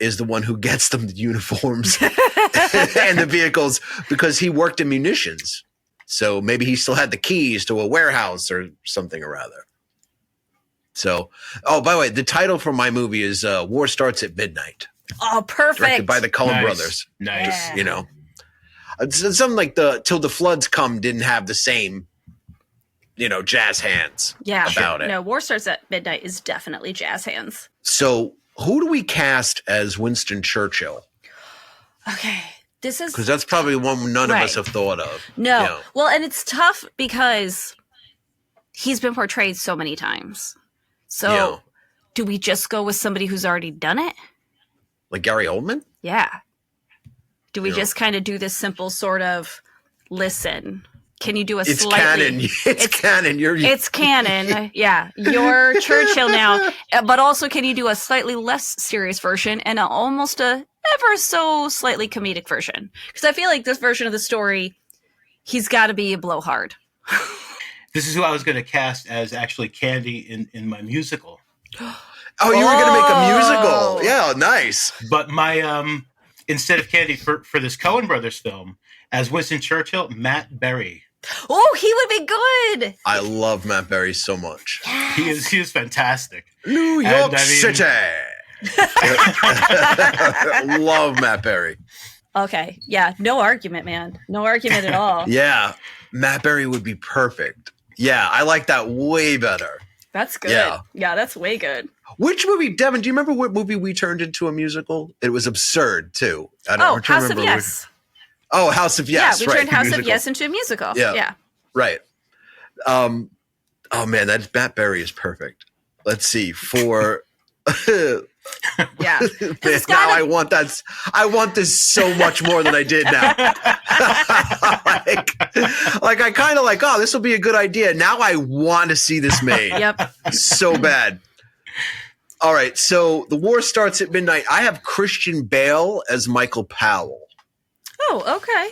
is the one who gets them the uniforms and the vehicles because he worked in munitions. So maybe he still had the keys to a warehouse or something or other. So, by the way, the title for my movie is War Starts at Midnight. Oh, perfect. Directed by the Coen brothers. Nice. Yeah. You know, it's something like Till the Floods Come didn't have the same, jazz hands about it. No, War Starts at Midnight is definitely jazz hands. So who do we cast as Winston Churchill? Okay. This is Because that's probably one none of Right. us have thought of. No. Well, and it's tough because he's been portrayed so many times. So do we just go with somebody who's already done it? Like Gary Oldman? Yeah. Do we Yeah. just kind of do this simple sort of, listen, can you do a It's slightly... canon. It's canon. It's canon. Yeah. You're Churchill now. But also, can you do a slightly less serious version and almost a ever so slightly comedic version? Because I feel like this version of the story, he's got to be a blowhard. This is who I was going to cast as actually Candy in my musical. Oh, you were going to make a musical. Yeah, nice. But my instead of Candy for this Coen Brothers film, as Winston Churchill, Matt Berry. Oh, he would be good. I love Matt Berry so much. He is fantastic. New York And, I mean- City. Love Matt Berry. Okay. Yeah. No argument, man. No argument at all. Yeah, Matt Berry would be perfect. Yeah, I like that way better. That's good. Yeah. Yeah, that's way good. Which movie, Devin, do you remember what movie we turned into a musical? It was absurd, too. I Oh, don't House of remember Yes. Oh, House of Yes. Yeah, we right, turned House of musical. Yes into a musical. Yeah. Yeah. Right. Oh, man, that Matt Berry is perfect. Let's see. For... Yeah. Man, now I want that. I want this so much more than I did now. like I kind of like, oh, this will be a good idea. Now I want to see this made. Yep. So bad. All right. So the War Starts at Midnight. I have Christian Bale as Michael Powell. Oh, okay.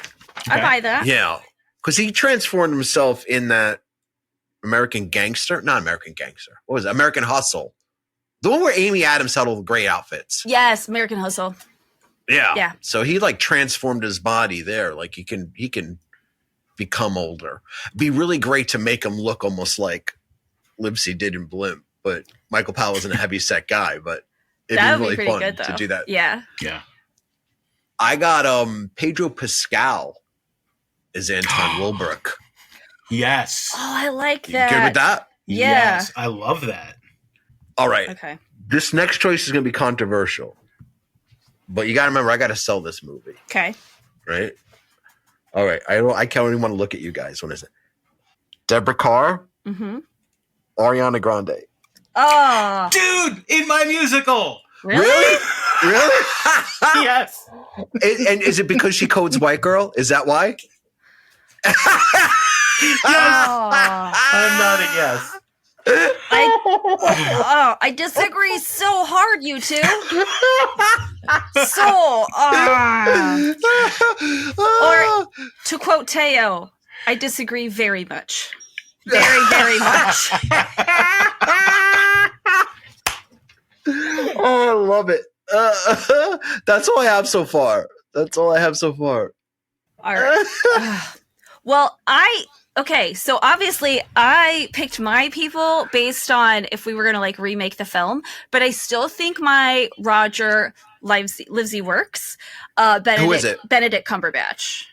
I buy that. Yeah. Because he transformed himself in that American Gangster. Not American Gangster. What was it? American Hustle. The one where Amy Adams had all the great outfits. Yes, American Hustle. Yeah. Yeah. So he like transformed his body there. Like he can become older. Be really great to make him look almost like Livesey did in Blimp. But Michael Powell isn't a heavy set guy, but it'd That be would be really pretty fun good, though. to do that. Yeah. Yeah. I got Pedro Pascal as Anton Wilbrook. Yes. Oh, I like You that. good with that? Yeah. Yes. I love that. All right. Okay. This next choice is going to be controversial. But you got to remember, I got to sell this movie. Okay. Right? All right. I can't even want to look at you guys. What is it? Deborah Kerr, Mm-hmm. Ariana Grande. Oh, Dude, in my musical. really? Really? Yes. And is it because she codes white girl? Is that why? Oh, I'm nodding yes. I disagree so hard, you two. So, or to quote Teo, I disagree very much. Very, very much. Oh, I love it. That's all I have so far. All right. Well, okay, so obviously I picked my people based on if we were going to like remake the film, but I still think my Roger Livesey works. Who is it? Benedict Cumberbatch.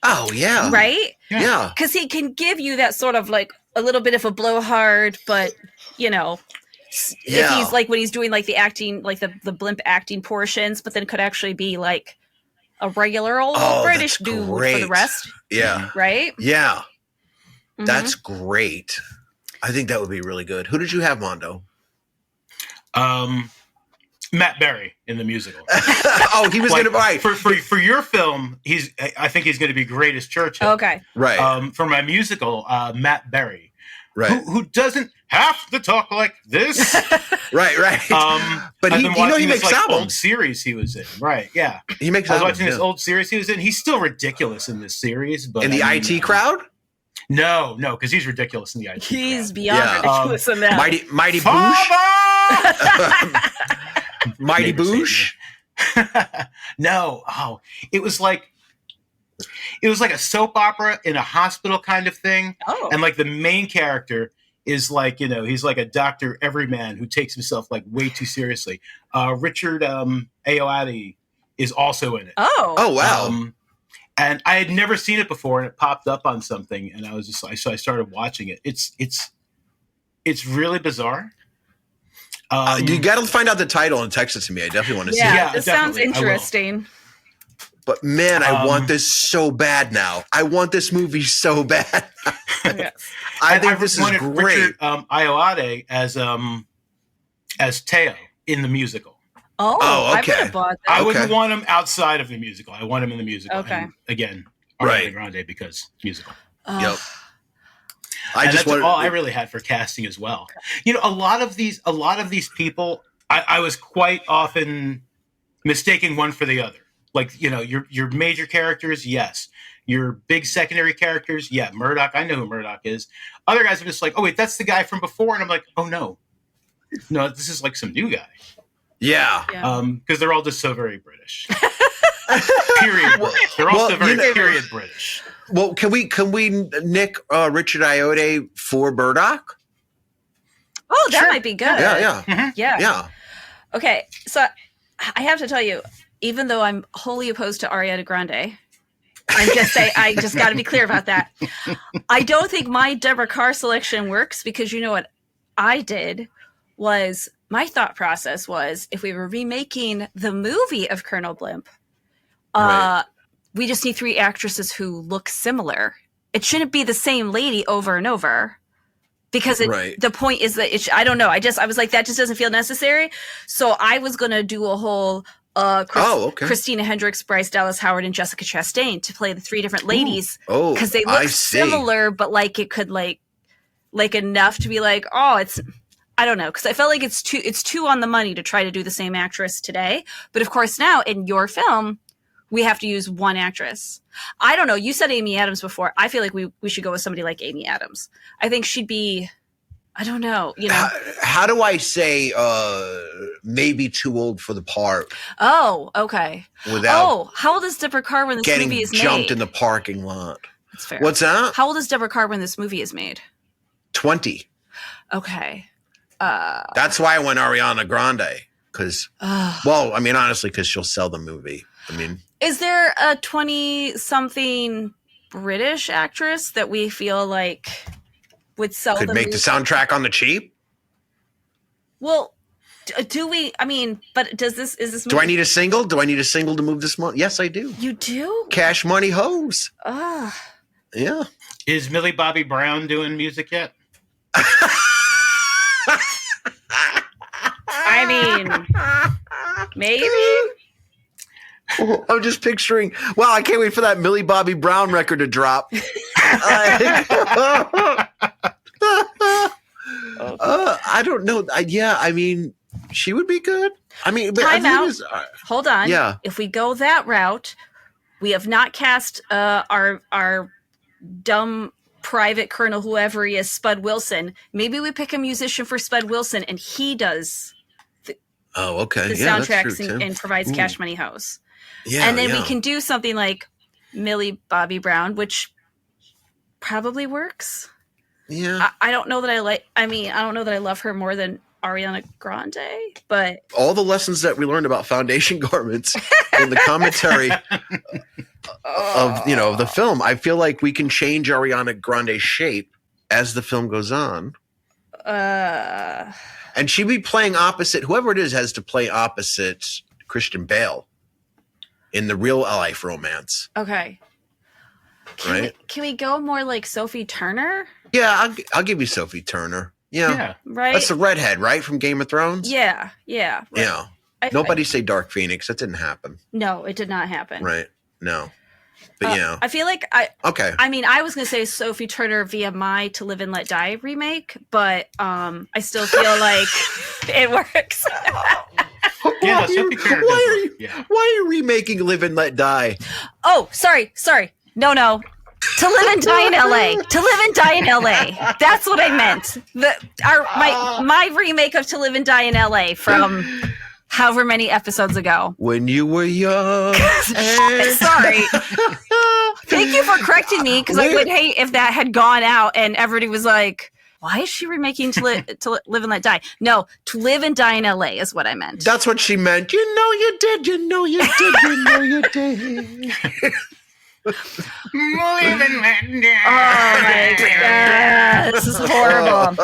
Oh, yeah. Right? Yeah. Because he can give you that sort of like a little bit of a blowhard, but if he's like when he's doing like the acting, like the Blimp acting portions, but then could actually be like a regular old British that's dude great. for the rest. Yeah. Right? Yeah. Mhm. That's great. I think that would be really good. Who did you have, Mondo? Matt Berry in the musical. Oh, he was Like, going to right. for your film. I think he's going to be great as Churchill. Okay. Right. For my musical, Matt Berry. Right. who doesn't have to talk like this. Right. But he makes old albums. series he was in. Right. Yeah. He makes I was albums. watching this old series he was in. He's still ridiculous in this series. But In the IT crowd? No, because he's ridiculous in the IT He's crowd. beyond ridiculous in that. Mighty Boosh? Mighty Boosh? No. Oh, it was like a soap opera in a hospital kind of thing. Oh. And like the main character is like, he's like a Dr. Everyman who takes himself like way too seriously. Richard Ayoade is also in it. Oh, wow. And I had never seen it before, and it popped up on something, and I was just like, so I started watching it. It's really bizarre. You got to find out the title and text it to me. I definitely want to see it. yeah, this sounds definitely. interesting. But man, I want this so bad now. I want this movie so bad. Yes. I think this is wanted great. Richard Ayoade as Teo in the musical. Oh, I would okay. have bought that. I wouldn't want him outside of the musical. I want him in the musical. Okay. And again, Right. Ariana Grande because musical. Yep. And that's all I really had for casting as well. A lot of these people, I was quite often mistaking one for the other. Like, your major characters, yes. Your big secondary characters, yeah. Murdoch, I know who Murdoch is. Other guys are just like, oh wait, that's the guy from before, and I'm like, oh no, this is like some new guy. Yeah. Because they're all just so very British. Period. British. They're all so very period British. Well, can we nick Richard Ayoade for Murdoch? Oh, that might be good. Yeah. Mm-hmm. Yeah. Okay, so I have to tell you, even though I'm wholly opposed to Ariana Grande, I just got to be clear about that. I don't think my Deborah Kerr selection works because you know what I did was my thought process was if we were remaking the movie of Colonel Blimp, we just need 3 actresses who look similar. It shouldn't be the same lady over and over because the point is that I don't know. I was like, that just doesn't feel necessary. So I was going to do a whole Christina Hendricks, Bryce Dallas Howard, and Jessica Chastain to play the 3 different ladies because they look similar, but like it could like enough to be like, oh, it's, I don't know, because I felt like it's too on the money to try to do the same actress today. But of course now in your film, we have to use one actress. I don't know. You said Amy Adams before. I feel like we should go with somebody like Amy Adams. I think she'd be, I don't know. How do I say maybe too old for the part? Oh, okay. How old is Deborah Kerr when this movie is made? Getting jumped in the parking lot. That's fair. What's that? How old is Deborah Kerr when this movie is made? 20. Okay. That's why I went Ariana Grande. Because, honestly, because she'll sell the movie. Is there a 20-something British actress that we feel like would sell could the make movie? the soundtrack on the cheap? Well, do we? I mean, but is this movie? Do I need a single? Do I need a single to move this month? Yes, I do. You do? Cash Money Hose. Yeah. Is Millie Bobby Brown doing music yet? I mean, maybe. I'm just picturing. Wow, I can't wait for that Millie Bobby Brown record to drop. I don't know. She would be good. Time out. Hold on. Yeah. If we go that route, we have not cast our dumb private colonel, whoever he is, Spud Wilson. Maybe we pick a musician for Spud Wilson, and he does. The soundtracks and provides Cash Money House. Yeah, and then we can do something like Millie Bobby Brown, which probably works. Yeah. I don't know that I don't know that I love her more than Ariana Grande, but all the lessons that we learned about foundation garments in the commentary of the film, I feel like we can change Ariana Grande's shape as the film goes on. And she'd be playing opposite, whoever it is has to play opposite Christian Bale in the real life romance. Okay. Can we go more like Sophie Turner? Yeah, I'll give you Sophie Turner. Yeah. Right. That's the redhead, right? From Game of Thrones? Yeah. Right. Yeah. Nobody say Dark Phoenix. That didn't happen. No, it did not happen. Right. No. But yeah. I feel like Okay. I mean, I was going to say Sophie Turner via my To Live and Let Die remake, but I still feel like it works. Yeah, Sophie Turner does work. Yeah. Why are you remaking Live and Let Die? Oh, sorry. No. To Live and Die in LA. To Live and Die in LA. That's what I meant. My remake of To Live and Die in LA from however many episodes ago. When you were young. Sorry. Thank you for correcting me, because I would hate if that had gone out and everybody was like, why is she remaking to Live and Let Die? No, To Live and Die in LA is what I meant. That's what she meant. You know you did. You know you did. You know you did. Oh my god, this is horrible.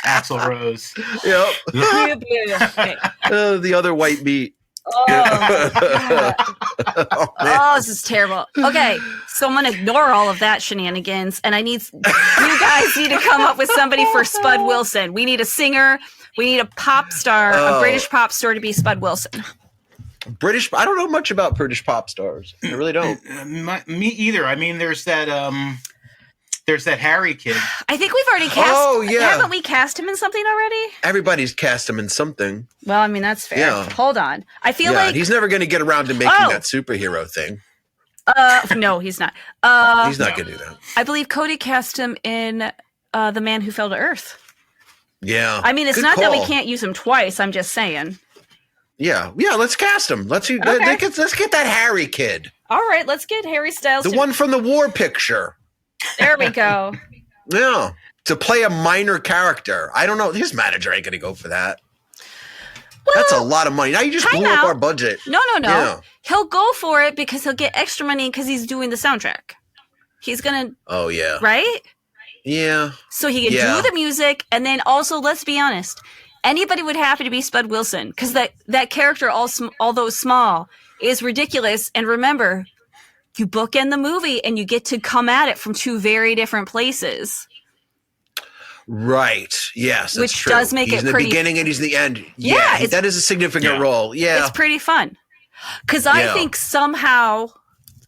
Axl Rose. Yep. Okay. The other white meat. Oh, this is terrible. Okay, so I'm gonna ignore all of that shenanigans, and you guys need to come up with somebody for Spud Wilson. We need a singer. We need a pop star, a British pop star to be Spud Wilson. British. I don't know much about British pop stars. I really don't. Me either. I mean, there's that Harry kid. I think we've already cast. Oh yeah, haven't we cast him in something already? Everybody's cast him in something. Well, I mean that's fair. Yeah. Hold on. I feel like he's never going to get around to making that superhero thing. No, he's not. He's not going to do that. I believe Cody cast him in The Man Who Fell to Earth. Yeah. I mean, it's Good not call. that we can't use him twice. I'm just saying. Yeah. Let's cast him. Let's get that Harry kid. All right, let's get Harry Styles. The one from the War Picture. There we go. Yeah. To play a minor character. I don't know. His manager ain't going to go for that. Well, that's a lot of money. Now you just blew up our budget. No. Yeah. He'll go for it because he'll get extra money because he's doing the soundtrack. He's going to. Oh, yeah. Right? Yeah. So he can do the music. And then also, let's be honest, anybody would have to be Spud Wilson because that character, although small, is ridiculous. And remember, you bookend the movie and you get to come at it from two very different places. Right. Yes. That's Which true. does make he's it in pretty. The beginning and he's in the end. Yeah. That is a significant role. Yeah. It's pretty fun. Because I think somehow,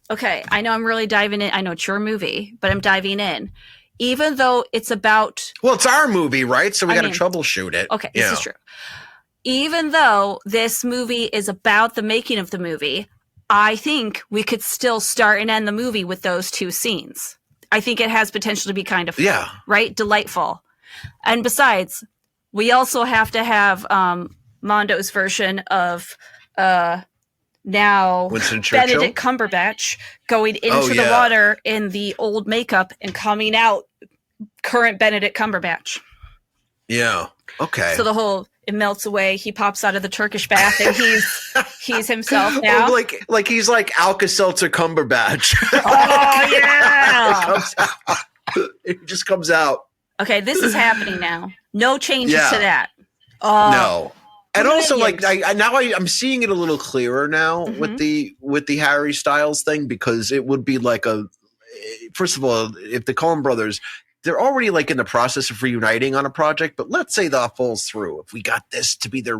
okay, I know I'm really diving in. I know it's your movie, but I'm diving in. Even though it's about. Well, it's our movie, right? So we got to troubleshoot it. Okay, this is true. Even though this movie is about the making of the movie, I think we could still start and end the movie with those two scenes. I think it has potential to be kind of fun, right? Delightful. And besides, we also have to have Mondo's version of now Benedict Cumberbatch going into the water in the old makeup and coming out current Benedict Cumberbatch. Yeah. Okay. So it melts away. He pops out of the Turkish bath and he's himself now. Like he's like Alka-Seltzer Cumberbatch. Oh yeah. It just comes out. Okay, this is happening now. No changes to that. No. And also, I'm seeing it a little clearer now with the Harry Styles thing, because it would be like first of all, if the Coen brothers, they're already like in the process of reuniting on a project, but let's say that falls through. If we got this to be the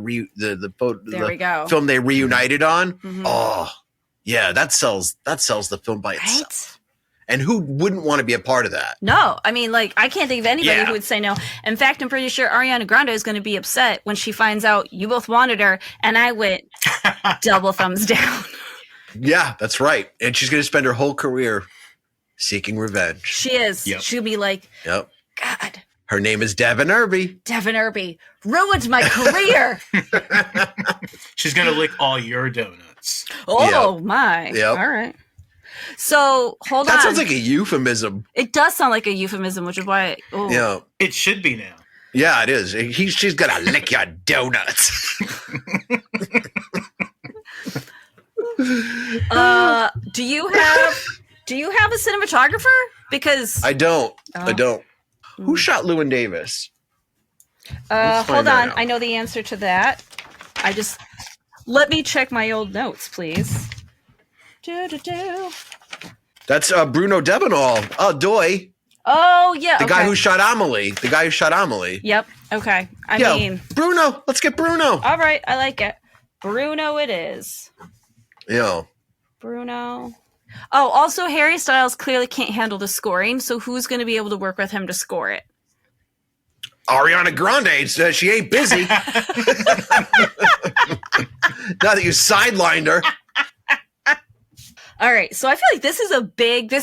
film they reunited on, that sells the film by itself. And who wouldn't want to be a part of that? No, I mean, I can't think of anybody who would say no. In fact, I'm pretty sure Ariana Grande is going to be upset when she finds out you both wanted her, and I went double thumbs down. Yeah, that's right. And she's going to spend her whole career seeking revenge. She is. Yep. She'll be like, God. Her name is Devin Irby. Devin Irby ruined my career. She's going to lick all your donuts. Oh, my. Yep. All right. So, hold on. That sounds like a euphemism. It does sound like a euphemism, which is why... It should be now. Yeah, it is. She's going to lick your donuts. Do you have a cinematographer? Because... I don't. Who shot Llewyn Davis? Hold on. I know the answer to that. Let me check my old notes, please. That's Bruno Debenall. Oh, Doy. Oh, yeah. The guy who shot Amelie. Yep. Okay. I mean... Bruno. Let's get Bruno. All right. I like it. Bruno it is. Yeah. Bruno. Oh, also Harry Styles clearly can't handle the scoring, so who's going to be able to work with him to score it? Ariana Grande says she ain't busy. Now that you sidelined her. All right, so I feel like this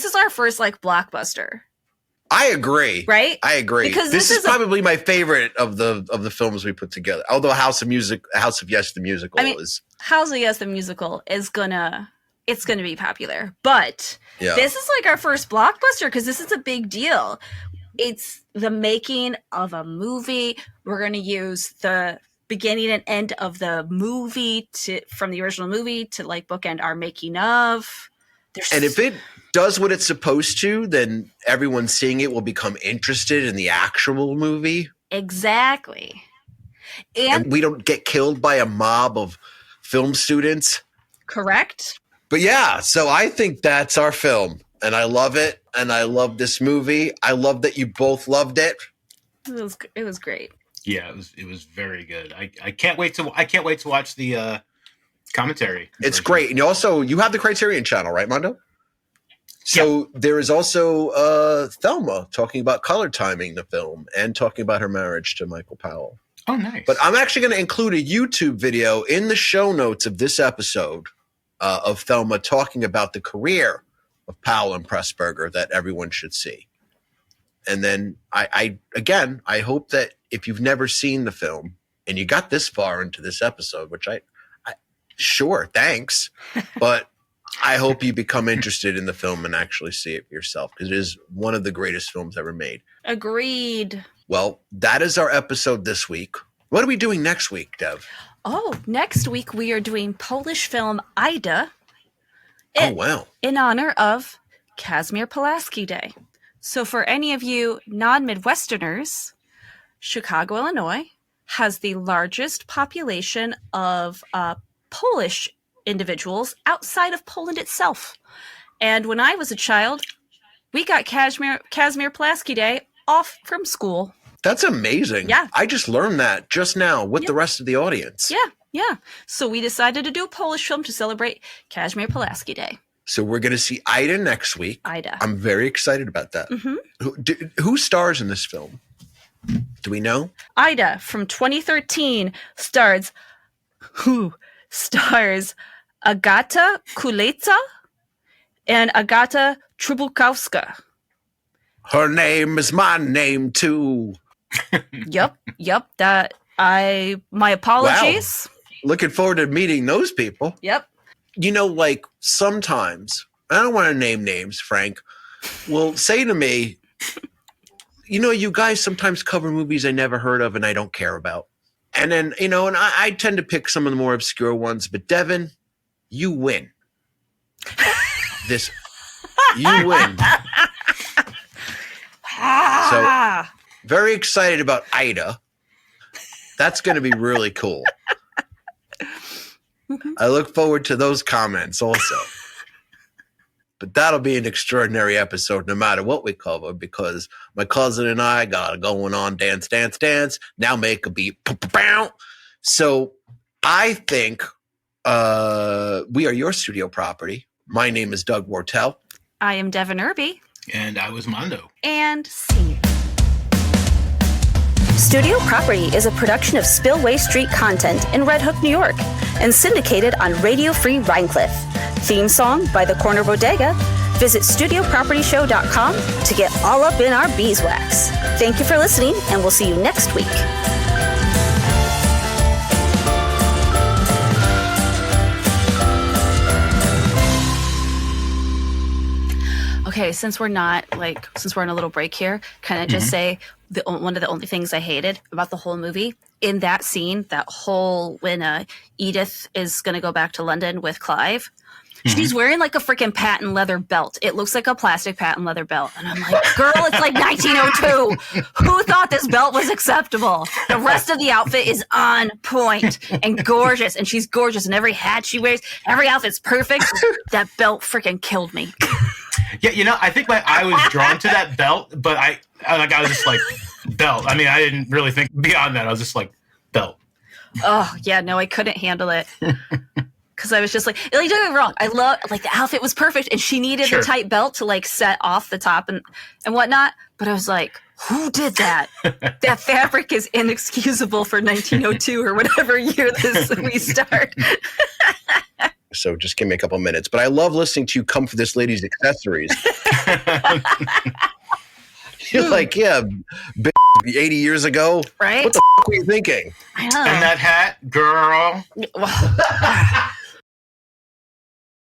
is our first like blockbuster. I agree. Right? I agree. Because this is probably my favorite of the films we put together. Although House of Yes the musical is. House of Yes the musical is gonna be popular, but this is like our first blockbuster because this is a big deal. It's the making of a movie. We're gonna use the beginning and end of the movie from the original movie to like bookend our making of. And if it does what it's supposed to, then everyone seeing it will become interested in the actual movie. Exactly. And we don't get killed by a mob of film students. Correct. But yeah, so I think that's our film. And I love it. And I love this movie. I love that you both loved it. It was great. Yeah, it was very good. I can't wait to watch the commentary. It's great. And you have the Criterion channel, right, Mondo? So there is also Thelma talking about color timing the film and talking about her marriage to Michael Powell. Oh, nice. But I'm actually going to include a YouTube video in the show notes of this episode of Thelma talking about the career of Powell and Pressburger that everyone should see. And then I hope that if you've never seen the film and you got this far into this episode, which sure, thanks. But I hope you become interested in the film and actually see it yourself because it is one of the greatest films ever made. Agreed. Well, that is our episode this week. What are we doing next week, Dev? Oh, next week we are doing Polish film Ida. Oh, wow. In honor of Kazimierz Pulaski Day. So for any of you non-Midwesterners, Chicago, Illinois has the largest population of Polish individuals outside of Poland itself. And when I was a child, we got Kazimierz Pulaski Day off from school. That's amazing. Yeah. I just learned that just now with the rest of the audience. Yeah. So we decided to do a Polish film to celebrate Kazimierz Pulaski Day. So we're going to see Ida next week. Ida. I'm very excited about that. Mm-hmm. Who stars in this film? Do we know? Ida from 2013 stars Agata Kulesza and Agata Trubulkowska. Her name is my name too. Yep. My apologies. Wow. Looking forward to meeting those people. Yep. You know, like sometimes, I don't want to name names, Frank, will say to me, you know, you guys sometimes cover movies I never heard of and I don't care about. And then, you know, and I tend to pick some of the more obscure ones, but Devin, you win. You win. So, very excited about Ida. That's going to be really cool. I look forward to those comments also. But that'll be an extraordinary episode no matter what we cover because my cousin and I got it going on dance. Now make a beat. So I think we are your studio property. My name is Doug Wortell. I am Devin Irby. And I was Mondo. And scene. Studio Property is a production of Spillway Street Content in Red Hook, New York, and syndicated on Radio Free Rhinecliff. Theme song by The Corner Bodega. Visit StudioPropertyShow.com to get all up in our beeswax. Thank you for listening, and we'll see you next week. Okay, since we're in a little break here, can I just say one of the only things I hated about the whole movie in that scene, when Edith is going to go back to London with Clive, she's wearing like a freaking patent leather belt. It looks like a plastic patent leather belt. And I'm like, girl, it's like 1902. Who thought this belt was acceptable? The rest of the outfit is on point and gorgeous. And she's gorgeous. And every hat she wears, every outfit's perfect. That belt freaking killed me. Yeah, you know, I think I was drawn to that belt, but I was just like, belt. I mean, I didn't really think beyond that. I was just like, belt. Oh, yeah, no, I couldn't handle it. because I was just like, don't get me wrong, I love, like, the outfit was perfect, and she needed the tight belt to, like, set off the top and whatnot. But I was like, who did that? That fabric is inexcusable for 1902 or whatever year we start. So just give me a couple minutes. But I love listening to you come for this lady's accessories. You're like, yeah, 80 years ago? Right? What the were you thinking? I know. And that hat, girl.